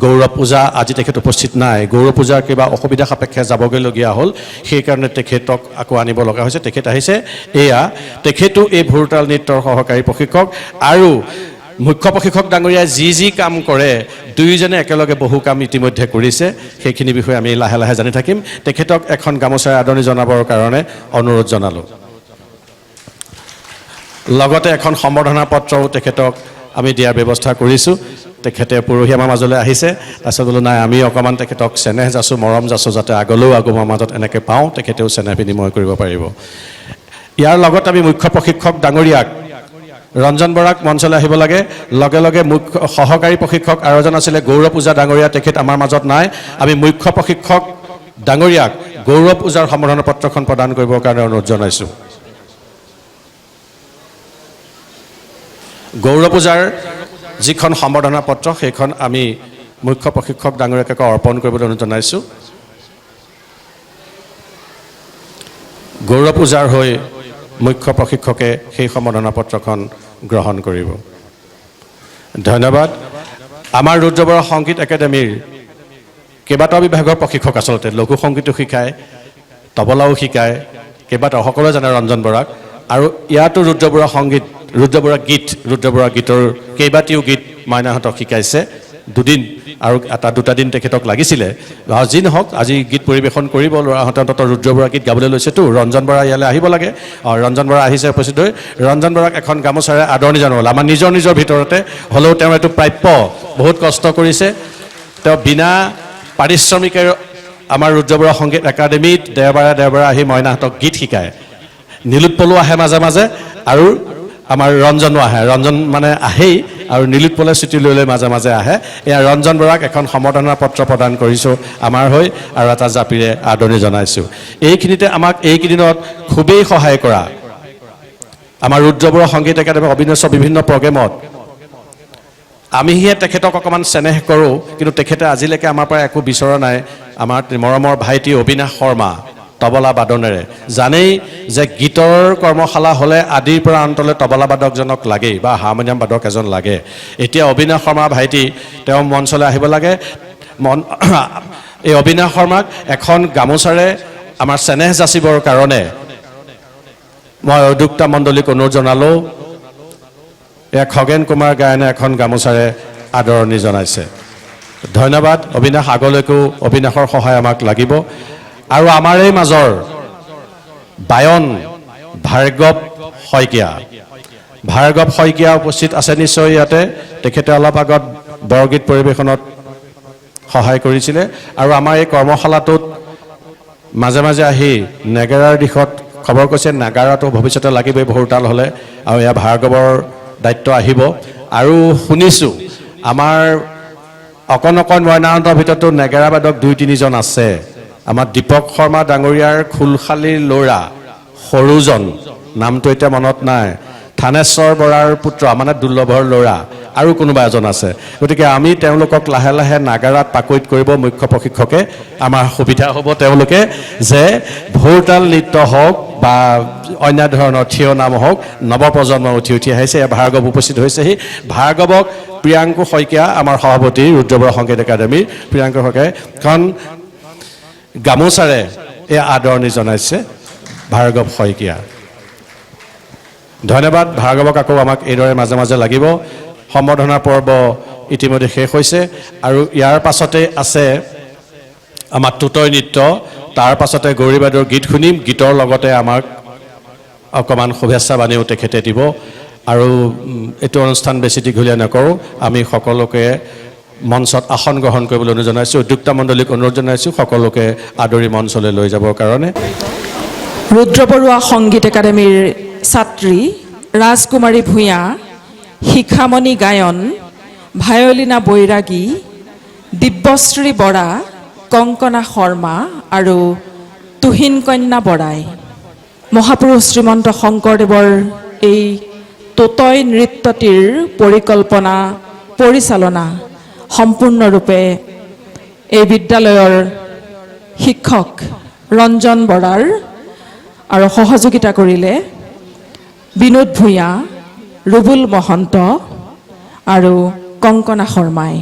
গৌৰৱ পূজা আজি তেখেত উপস্থিত নাই গৌৰৱ পূজাৰ কিবা অসুবিধা সাপেক্ষে যাবগৈলগীয়া হ'ল সেইকাৰণে তেখেতক আকৌ আনিব লগা হৈছে তেখেত আহিছে এয়া তেখেতো এই ভোৰতাল নৃত্যৰ সহকাৰী প্ৰশিক্ষক আৰু মুখ্য প্ৰশিক্ষক ডাঙৰীয়াই যি কাম কৰে দুয়োজনে একেলগে বহু কাম ইতিমধ্যে কৰিছে সেইখিনি বিষয়ে আমি লাহে লাহে জানি থাকিম তেখেতক এখন গামোচাৰে আদৰণি জনাবৰ কাৰণে অনুৰোধ জনালোঁ লগতে এখন সম্বৰ্ধনা পত্ৰও তেখেতক আমি দিয়াৰ ব্যৱস্থা কৰিছোঁ তেখেতে পৰহি আমাৰ মাজলৈ আহিছে তাৰপিছত বোলো নাই আমি অকণমান তেখেতক চেনেহ যাছোঁ মৰম যাছোঁ যাতে আগলৈও আগমৰ মাজত এনেকৈ পাওঁ তেখেতেও চেনেহ বিনিময় কৰিব পাৰিব ইয়াৰ লগত আমি মুখ্য প্ৰশিক্ষক ডাঙৰীয়াক ৰঞ্জন বৰাক মঞ্চলৈ আহিব লাগে লগে লগে মুখ্য সহকাৰী প্ৰশিক্ষক আৰু এজন আছিলে গৌৰৱ পূজা ডাঙৰীয়া তেখেত আমাৰ মাজত নাই আমি মুখ্য প্ৰশিক্ষক ডাঙৰীয়াক গৌৰৱ পূজাৰ সম্বৰ্ধনা পত্ৰখন প্ৰদান কৰিবৰ কাৰণে অনুৰোধ জনাইছোঁ গৌৰৱ পূজাৰ যিখন সম্বৰ্ধনা পত্ৰ সেইখন আমি মুখ্য প্ৰশিক্ষক ডাঙৰীয়াক অৰ্পণ কৰিবলৈ অনুৰোধ জনাইছোঁ গৌৰৱ পূজাৰ হৈ মুখ্য প্ৰশিক্ষকে সেই সম্বৰ্ধনা পত্ৰখন গ্ৰহণ কৰিব ধন্যবাদ আমাৰ ৰুদ্ৰ বৰুৱা সংগীত একাডেমীৰ কেইবাটাও বিভাগৰ প্ৰশিক্ষক আচলতে লঘু সংগীতো শিকায় তবলাও শিকায় কেইবাটাও সকলোৱে জানে ৰঞ্জন বৰাক আৰু ইয়াতো ৰুদ্ৰ বৰুৱা গীতৰ কেইবাটিও গীত মাইনাহঁতক শিকাইছে দুদিন আৰু দুটা দিন তেখেতক লাগিছিলে যি নহওক আজি গীত পৰিৱেশন কৰিব ল'ৰাহঁতে অন্ততঃ ৰুদ্ৰ বৰুৱা গীত গাবলৈ লৈছেতো ৰঞ্জন বৰা ইয়ালৈ আহিব লাগে ৰঞ্জন বৰা আহিছে উপস্থিত হৈ ৰঞ্জন বৰাক এখন গামোচাৰে আদৰণি জনাবলৈ আমাৰ নিজৰ ভিতৰতে হ'লেও তেওঁ এইটো প্ৰাপ্য বহুত কষ্ট কৰিছে তেওঁ বিনা পাৰিশ্ৰমিকে আমাৰ ৰুদ্ৰ বৰুৱা সংগীত একাডেমীত দেওবাৰে আহি মইনাহঁতক গীত শিকায় নীলোৎপলো আহে মাজে মাজে আৰু আমাৰ ৰঞ্জনো আহে ৰঞ্জন মানে আহেই আৰু নীলোৎপলে ছুটি লৈ মাজে মাজে আহে এয়া ৰঞ্জন বৰাক এখন সম্বৰ্ধনা পত্ৰ প্ৰদান কৰিছোঁ আমাৰ হৈ আৰু এটা জাপিৰে আদৰণি জনাইছোঁ এইখিনিতে আমাক এইকেইদিনত খুবেই সহায় কৰা আমাৰ ৰুদ্ৰ বৰুৱা সংগীত একাডেমী অবিনশ্বৰ বিভিন্ন প্ৰগ্ৰেমত আমিহে তেখেতক অকণমান চেনেহ কৰোঁ কিন্তু তেখেতে আজিলৈকে আমাৰ পৰা একো বিচৰা নাই আমাৰ মৰমৰ ভাইটি অবিনাশ শৰ্মা তবলা বাদনেৰে জানেই যে গীতৰ কৰ্মশালা হ'লে আদিৰ পৰা অন্তলৈ তবলা বাদকজনক লাগেই বা হাৰমনিয়াম বাদক এজন লাগে এতিয়া অবিনাশ শৰ্মা ভাইটি তেওঁ মঞ্চলৈ আহিব লাগে এই অবিনাশ শৰ্মাক এখন গামোচাৰে আমাৰ চেনেহ যাচিবৰ কাৰণে মই উদ্যোক্তা মণ্ডলীক অনুৰোধ জনালোঁ এয়া খগেন কুমাৰ গায়নে এখন গামোচাৰে আদৰণি জনাইছে ধন্যবাদ অবিনাশ আগলৈকো অবিনাশৰ সহায় আমাক লাগিব আৰু আমাৰ এই মাজৰ বায়ন ভাৰ্গৱ শইকীয়া উপস্থিত আছে নিশ্চয় ইয়াতে তেখেতে অলপ আগত বৰগীত পৰিৱেশনত সহায় কৰিছিলে আৰু আমাৰ এই কৰ্মশালাটোত মাজে মাজে আহি নেগেৰাৰ দিশত খবৰ কৈছে নাগাৰাটো ভৱিষ্যতে লাগিবই ভোৰতাল হ'লে আৰু এয়া ভাৰ্গৱৰ দায়িত্ব আহিব। আৰু শুনিছোঁ আমাৰ অকণ মইনাহঁতৰ ভিতৰতো নেগেৰা বাদক 2-3জন আছে। আমাৰ দীপক শৰ্মা ডাঙৰীয়াৰ খোলশালীৰ ল'ৰা সৰুজন, নামটো এতিয়া মনত নাই, থানেশ্বৰ বৰাৰ পুত্ৰ মানে দুৰ্লভৰ ল'ৰা, আৰু কোনোবা এজন আছে। গতিকে আমি তেওঁলোকক লাহে লাহে নাগাৰাত পাকৈত কৰিব মুখ্য প্ৰশিক্ষকে। আমাৰ সুবিধা হ'ব তেওঁলোকে যে ভোৰতাল নৃত্য হওক বা অন্য ধৰণৰ থিয় নাম হওক, নৱপ্ৰজন্ম উঠি আহিছে। ভাৰ্গৱ উপস্থিত হৈছেহি। ভাৰ্গৱক প্ৰিয়াংকু শইকীয়া, আমাৰ সভাপতি ৰুদ্ৰবৰা সংগীত একাডেমীৰ প্ৰিয়াংকু শইকীয়াই কাৰণ গামোচাৰে এই আদৰণি জনাইছে ভাৰ্গৱ শইকীয়া। ধন্যবাদ ভাৰ্গৱক। আকৌ আমাক এইদৰে মাজে মাজে লাগিব। সম্বৰ্ধনা পৰ্ব ইতিমধ্যে শেষ হৈছে আৰু ইয়াৰ পাছতে আছে আমাৰ টুটই নৃত্য। তাৰ পাছতে গৌৰীবাদৰ গীত শুনিম। গীতৰ লগতে আমাক অকণমান শুভেচ্ছা বাণীও তেখেতে দিব। আৰু এইটো অনুষ্ঠান বেছি দীঘলীয়া নকৰোঁ। আমি সকলোকে মঞ্চত আসন গ্ৰহণ কৰিবলৈ অনুৰোধ জনাইছোঁ। উদ্যোক্তা মণ্ডলীক অনুৰোধ জনাইছোঁ সকলোকে আদৰি মঞ্চলৈ লৈ যাবৰ কাৰণে। ৰুদ্ৰবৰুৱা সংগীত একাডেমীৰ ছাত্ৰী ৰাজকুমাৰী ভূঞা, শিখামণি গায়ন, ভায়লিনা বৈৰাগী, দিব্যশ্ৰী বৰা, কংকনা শৰ্মা আৰু তুহিন কন্যা বৰাই। মহাপুৰুষ শ্ৰীমন্ত শংকৰদেৱৰ এই টুটই নৃত্যটিৰ পৰিকল্পনা পৰিচালনা সম্পূৰ্ণৰূপে এই বিদ্যালয়ৰ শিক্ষক ৰঞ্জন বৰাৰ আৰু সহযোগিতা কৰিলে বিনোদ ভূঞা, ৰুবুল মহন্ত আৰু কংকনা শৰ্মাই।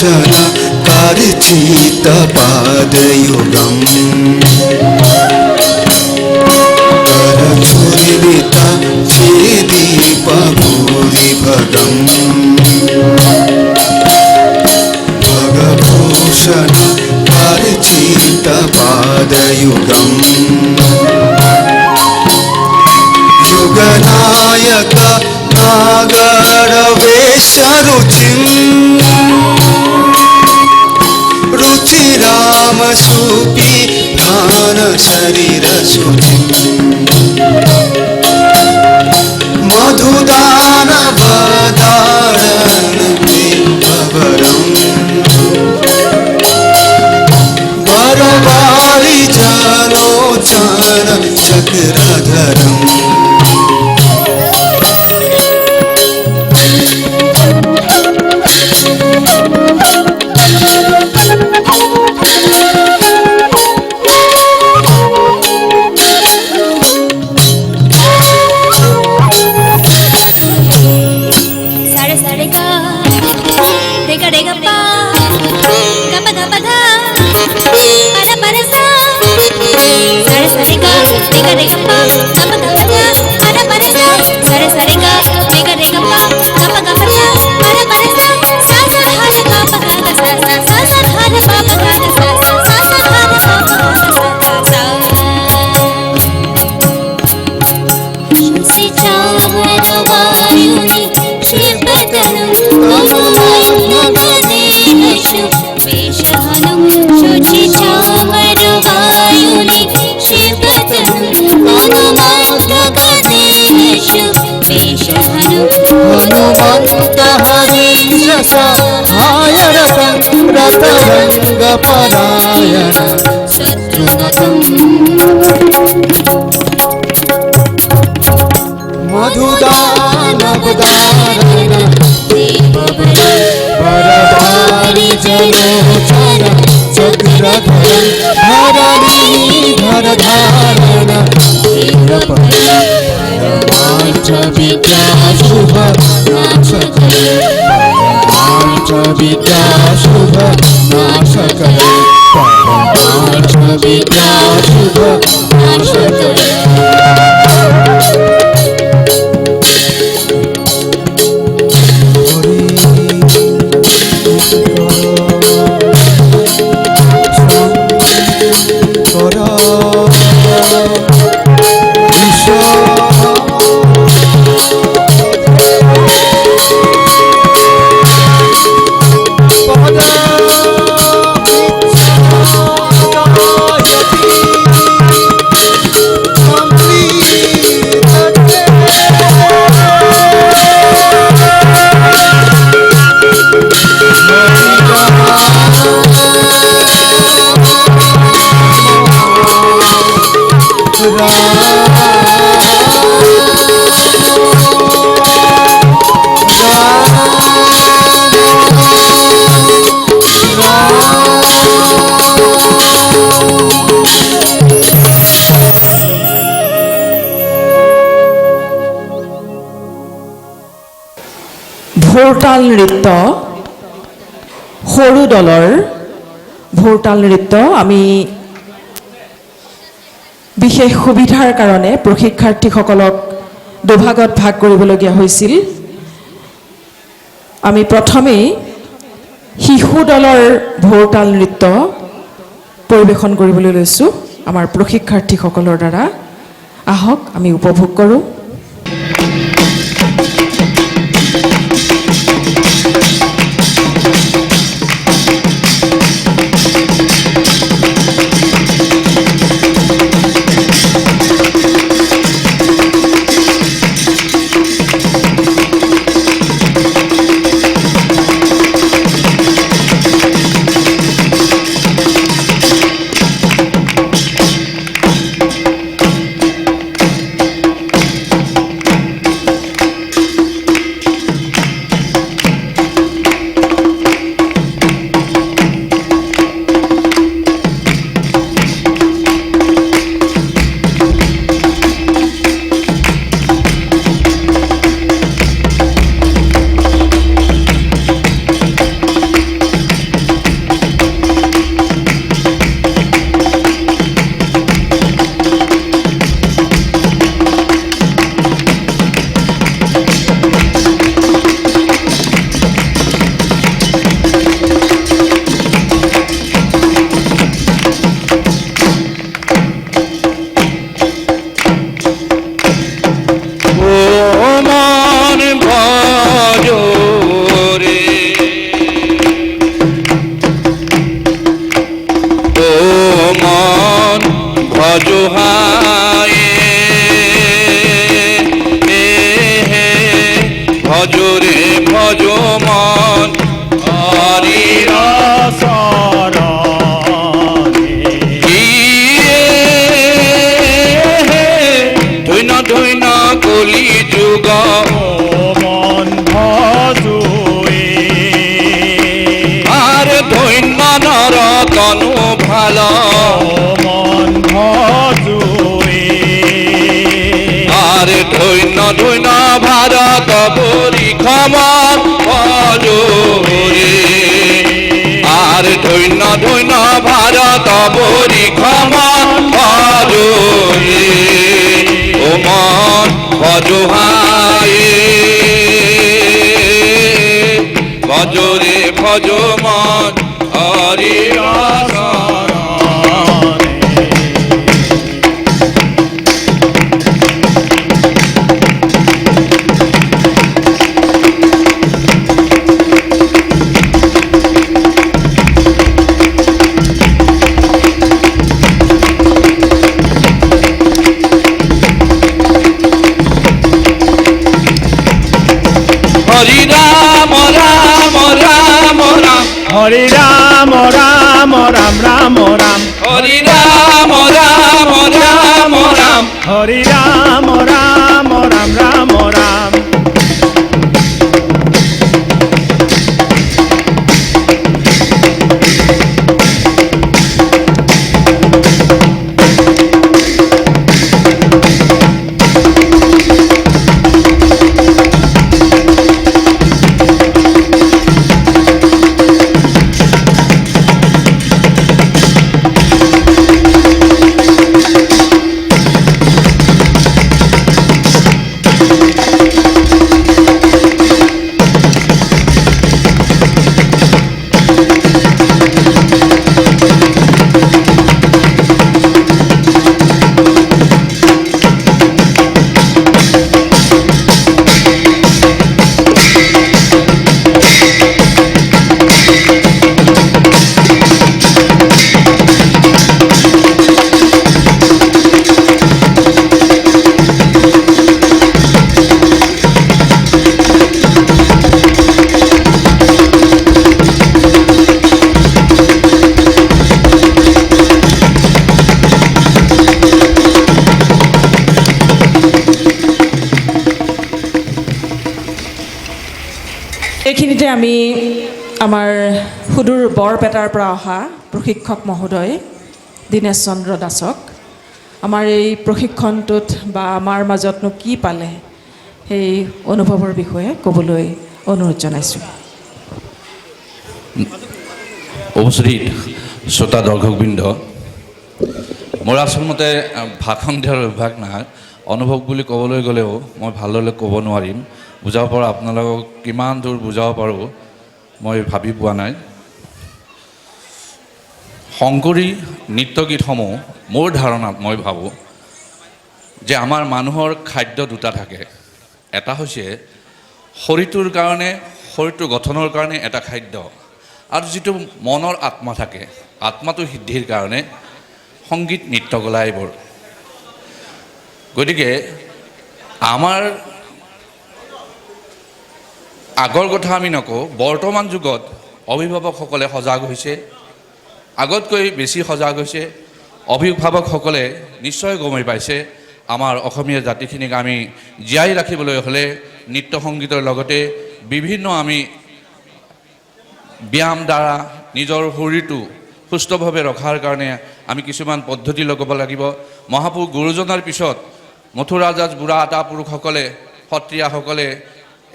भूषण कार्चित पादयुगम् करचूर्णिता चेदीप भूरिभगम् भगभूषण कार्चित पादयुगम् युगनायक नागरवेशरुचिम् रुचिरामसूपी भान शरीरशुचिम् मधुदानवदारण देववरम् वरवारि जलोचन चक्रधरम् रतरङ्गपरायण शत्रुनतम् मधुदानवदारण वरदारि जलोचन चक्रधरं धरणीधरधारण परमार्च विद्याशुभ नाशकरे परमार्च विद्याशुभ नाशकरे परमार्च विद्याशुभ नाशकरे ভোৰতাল নৃত্য সৰু দলৰ ভোৰতাল নৃত্য আমি বিশেষ সুবিধাৰ কাৰণে প্ৰশিক্ষাৰ্থীসকলক দুভাগত ভাগ কৰিবলগীয়া হৈছিল আমি প্ৰথমে শিশু দলৰ ভোৰতাল নৃত্য পৰিবেশন কৰিবলৈ লৈছো আমাৰ প্ৰশিক্ষাৰ্থীসকলৰ দ্বাৰা আহক আমি উপভোগ কৰোঁ ভজহায়ে ভজরে ভজ মন হরির ধৈন্য ধৈন্য কলি যুগ মন ভজুয়ে আর ধৈন্য নর তনু ভাল মন ভজুয়ে আর ধৈন্য ধৈন্য ভারত পরিখমন ভজরে আর ধৈন্য ধৈন্য ভারত পরিখমন ভজরে ও মন ভজহায়ে ভজরে ভজ মন হরির হরি রাম রাম রাম রাম হরি রাম রাম রাম রাম রাম হরি রাম রাম রাম রাম হরি রাম রাম রাম রাম রাম এইখিনিতে আমি আমাৰ সুদূৰ বৰপেটাৰ পৰা অহা প্ৰশিক্ষক মহোদয় দীনেশ চন্দ্ৰ দাসক আমাৰ এই প্ৰশিক্ষণটোত বা আমাৰ মাজতনো কি পালে সেই অনুভৱৰ বিষয়ে ক'বলৈ অনুৰোধ জনাইছোঁ। উপস্থিত শ্ৰোতা দৰ্শকবৃন্দ, মোৰ আচলমতে ভাষণ দিয়াৰ অভ্যাস নাই। অনুভৱ বুলি ক'বলৈ গ'লেও মই ভালদৰে ক'ব নোৱাৰিম। বুজাব পাৰোঁ, আপোনালোকক কিমান দূৰ বুজাব পাৰোঁ মই ভাবি পোৱা নাই। শংকৰী নৃত্যগীতসমূহ মোৰ ধাৰণাত মই ভাবোঁ যে আমাৰ মানুহৰ খাদ্য দুটা থাকে। এটা হৈছে শৰীৰটোৰ কাৰণে, শৰীৰটোৰ গঠনৰ কাৰণে এটা খাদ্য, আৰু যিটো মনৰ আত্মা থাকে, আত্মাটো সিদ্ধিৰ কাৰণে সংগীত নৃত্যকলা এইবোৰ। গতিকে আমাৰ আগৰ কথা আমি নকওঁ, বৰ্তমান যুগত অভিভাৱকসকলে সজাগ হৈছে, আগতকৈ বেছি সজাগ হৈছে। অভিভাৱকসকলে নিশ্চয় গমে পাইছে আমাৰ অসমীয়া জাতিখিনিক আমি জীয়াই ৰাখিবলৈ হ'লে নৃত্য সংগীতৰ লগতে বিভিন্ন আমি ব্যায়াম দ্বাৰা নিজৰ শৰীৰটো সুস্থভাৱে ৰখাৰ কাৰণে আমি কিছুমান পদ্ধতি লগাব লাগিব। মহাপুৰুষ গুৰুজনাৰ পিছত মথুৰাজাজ বুঢ়া আটা পুৰুষসকলে, সত্ৰীয়াসকলে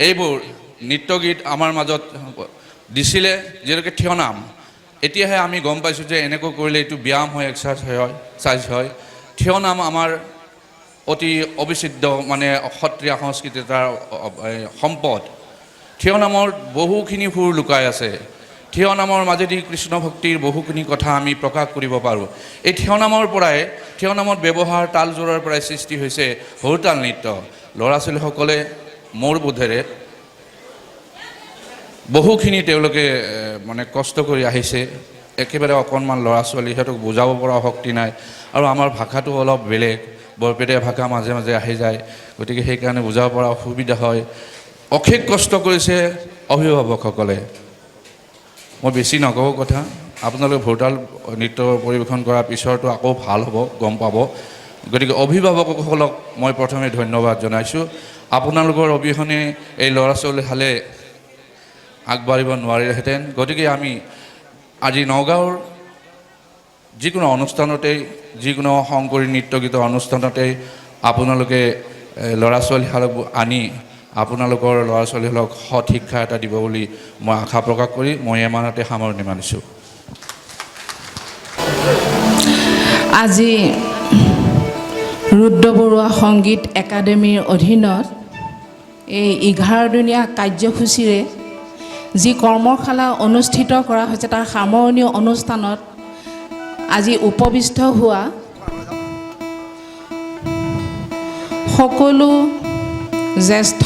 এইবোৰ নৃত্যগীত আমাৰ মাজত দিছিলে, যিহেতুকে থিয়নাম। এতিয়াহে আমি গম পাইছোঁ যে এনেকৈ কৰিলে এইটো ব্যায়াম হয়, এক্সাৰচাইজ হয়। থিয়নাম আমাৰ অতি অবিচ্ছেদ্য মানে সত্ৰীয়া সংস্কৃতিৰ এটা সম্পদ। থিয়নামৰ বহুখিনি সুৰ লুকাই আছে। থিয়নামৰ মাজেদি কৃষ্ণ ভক্তিৰ বহুখিনি কথা আমি প্ৰকাশ কৰিব পাৰোঁ। এই থিয়নামৰ পৰাই, থিয়নামত ব্যৱহাৰ তালযোৰৰ পৰাই সৃষ্টি হৈছে হৰতাল নৃত্য। ল'ৰা ছোৱালীসকলে মোৰ বোধেৰে বহুখিনি তেওঁলোকে মানে কষ্ট কৰি আহিছে একেবাৰে অকণমান ল'ৰা ছোৱালী সিহঁতক বুজাব পৰা শক্তি নাই আৰু আমাৰ ভাষাটো অলপ বেলেগ বৰপেটীয়া ভাষা মাজে মাজে আহি যায় গতিকে সেইকাৰণে বুজাব পৰা অসুবিধা হয় অশেষ কষ্ট কৰিছে অভিভাৱকসকলে মই বেছি নকওঁ কথা আপোনালোকে ভোৰতাল নৃত্য পৰিৱেশন কৰাৰ পিছতো আকৌ ভাল হ'ব গম পাব গতিকে অভিভাৱকসকলক মই প্ৰথমে ধন্যবাদ জনাইছোঁ আপোনালোকৰ অবিহনে এই ল'ৰা ছোৱালীহালে আগবাঢ়িব নোৱাৰিলেহেঁতেন গতিকে আমি আজি নগাঁৱৰ যিকোনো অনুষ্ঠানতেই যিকোনো শংকৰী নৃত্য গীতৰ অনুষ্ঠানতেই আপোনালোকে ল'ৰা ছোৱালীহালক আনি আপোনালোকৰ ল'ৰা ছোৱালীহালক সৎ শিক্ষা এটা দিব বুলি মই আশা প্ৰকাশ কৰি মই এমানতে সামৰণি মানিছোঁ আজি ৰুদ্ৰ বৰুৱা সংগীত একাডেমীৰ অধীনত এই 11 দিনীয়া কাৰ্যসূচীৰে যি কৰ্মশালা অনুষ্ঠিত কৰা হৈছে তাৰ সামৰণি অনুষ্ঠানত আজি উপবিষ্ট হোৱা সকলো জ্যেষ্ঠ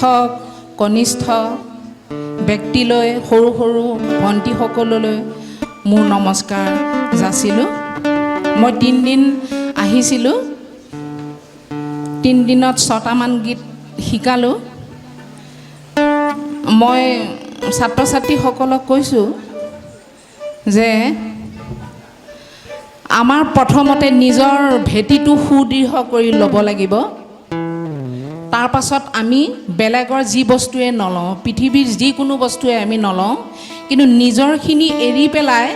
কনিষ্ঠ ব্যক্তিলৈ সৰু সৰু ভণ্টিসকললৈ মোৰ নমস্কাৰ যাচিলোঁ মই 3 দিন আহিছিলোঁ 3 দিনত 6টামান গীত শিকালোঁ মই ছাত্ৰ ছাত্ৰীসকলক কৈছোঁ যে আমাৰ প্ৰথমতে নিজৰ ভেটিটো সুদৃঢ় কৰি ল'ব লাগিব তাৰ পাছত আমি বেলেগৰ যি বস্তুৱে নলওঁ পৃথিৱীৰ যিকোনো বস্তুৱে আমি নলওঁ কিন্তু নিজৰখিনি এৰি পেলাই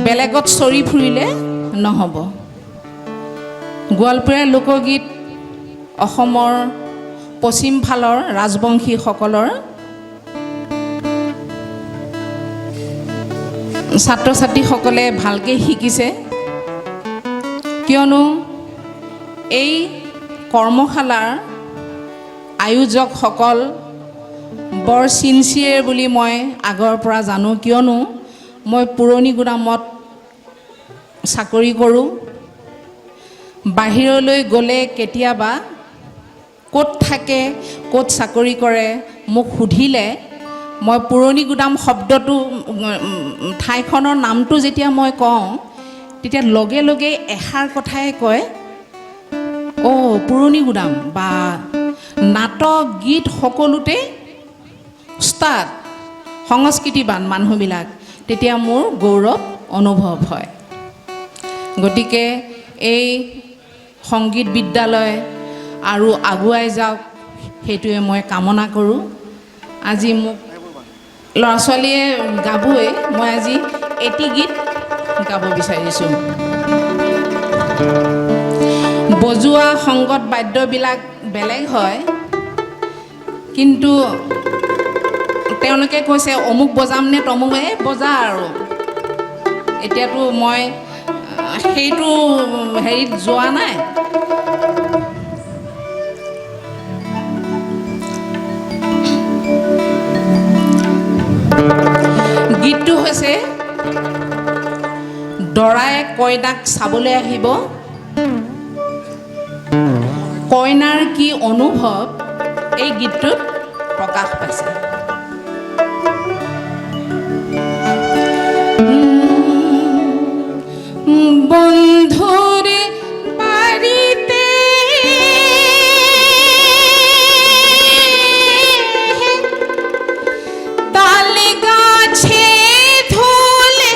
বেলেগত চৰি ফুৰিলে নহ'ব গোৱালপৰীয়া লোকগীত অসমৰ পশ্চিম ফালৰ ৰাজবংশীসকলৰ ছাত্ৰ ছাত্ৰীসকলে ভালকৈ শিকিছে কিয়নো এই কৰ্মশালাৰ আয়োজকসকল বৰ চিনচিয়াৰ বুলি মই আগৰ পৰা জানো কিয়নো মই পুৰণি গুদামত চাকৰি কৰোঁ বাহিৰলৈ গ'লে কেতিয়াবা ক'ত থাকে ক'ত চাকৰি কৰে মোক সুধিলে মই পুৰণি গুদাম শব্দটো ঠাইখনৰ নামটো যেতিয়া মই কওঁ তেতিয়া লগে লগে এষাৰ কথাই কয় অ' পুৰণি গুদাম বা নাটক গীত সকলোতে উস্তাদ সংস্কৃতিবান মানুহবিলাক তেতিয়া মোৰ গৌৰৱ অনুভৱ হয় গতিকে এই সংগীত বিদ্যালয় আৰু আগুৱাই যাওক সেইটোৱে মই কামনা কৰোঁ আজি মোক ল'ৰা ছোৱালীয়ে গাবই মই আজি এটি গীত গাব বিচাৰিছোঁ বজোৱা সংগত বাদ্যবিলাক বেলেগ হয় কিন্তু তেওঁলোকে কৈছে অমুক বজাম নে তমুক বজা আৰু এতিয়াতো মই সেইটো হেৰিত যোৱা নাই গীতটো হৈছে দৰাই কইনাক চাবলৈ আহিব কইনাৰ কি অনুভৱ এই গীতটোত প্ৰকাশ পাইছে বন্ধুৰে বাড়িতে তাল গাছে ধুলে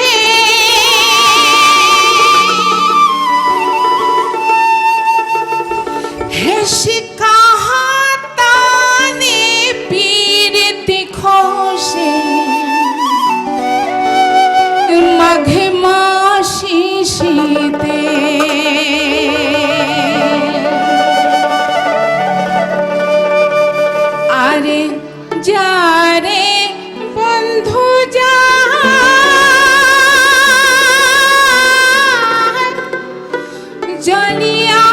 হেসে কাহাতানে পীরতি খোসে মাঘে মাসি শীতে আরে যারে বন্ধু যা জানিয়া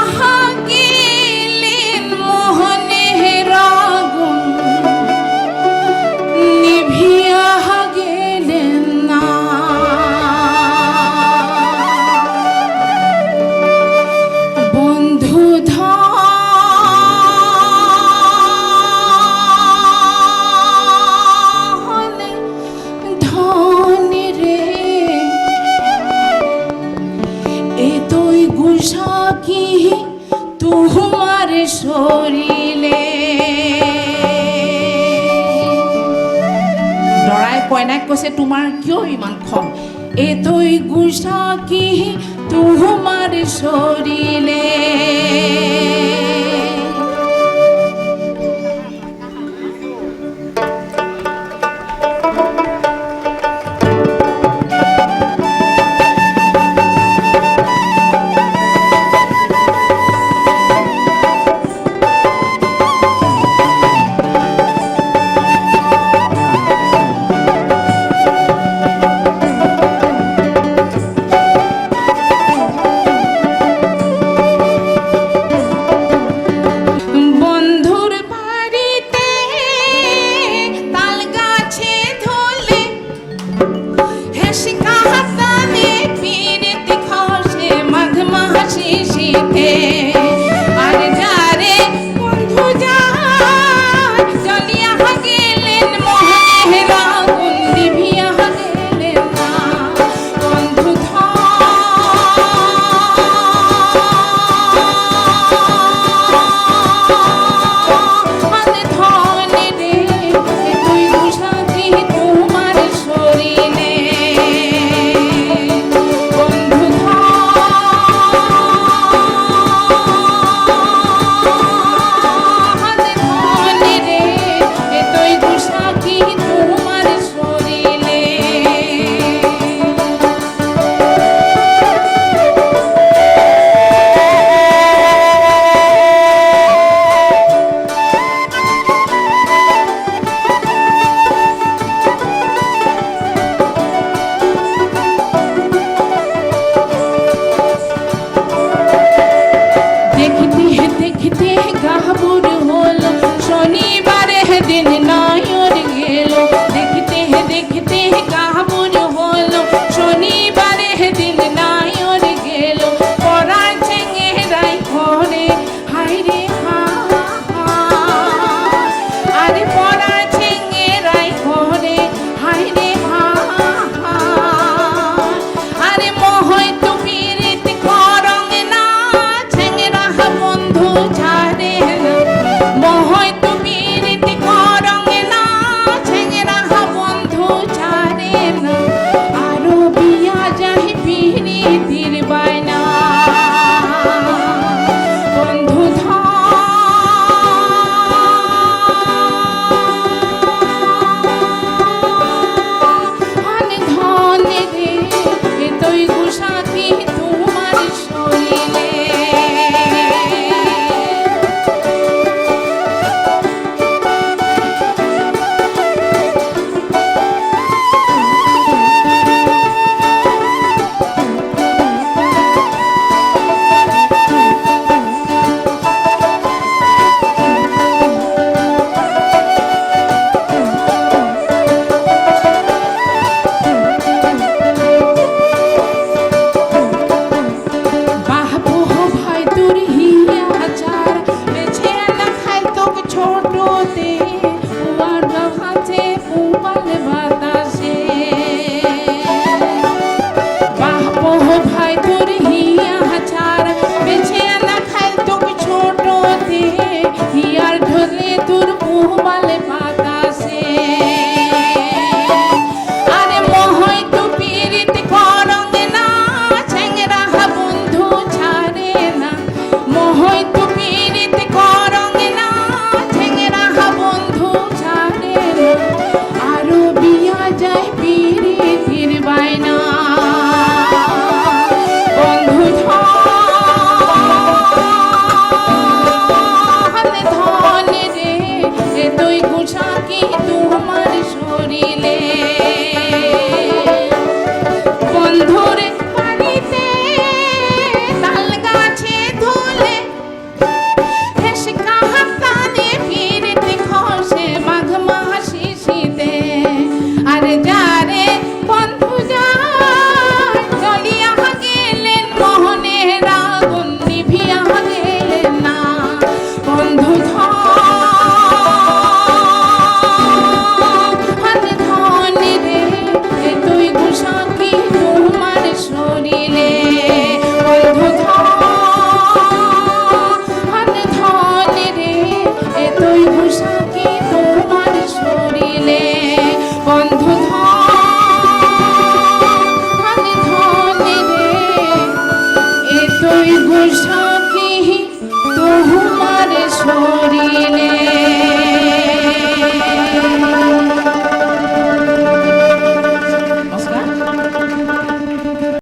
গেলেন মোহনে রাগুন নিভিয়া গেলেন না বন্ধু ধন রে গুসাকি তোমার শরীরে দৰাই কইনাক কৈছে তোমাৰ কিয় ইমান খং এতই গুসাকি তোমাৰ শৰীৰে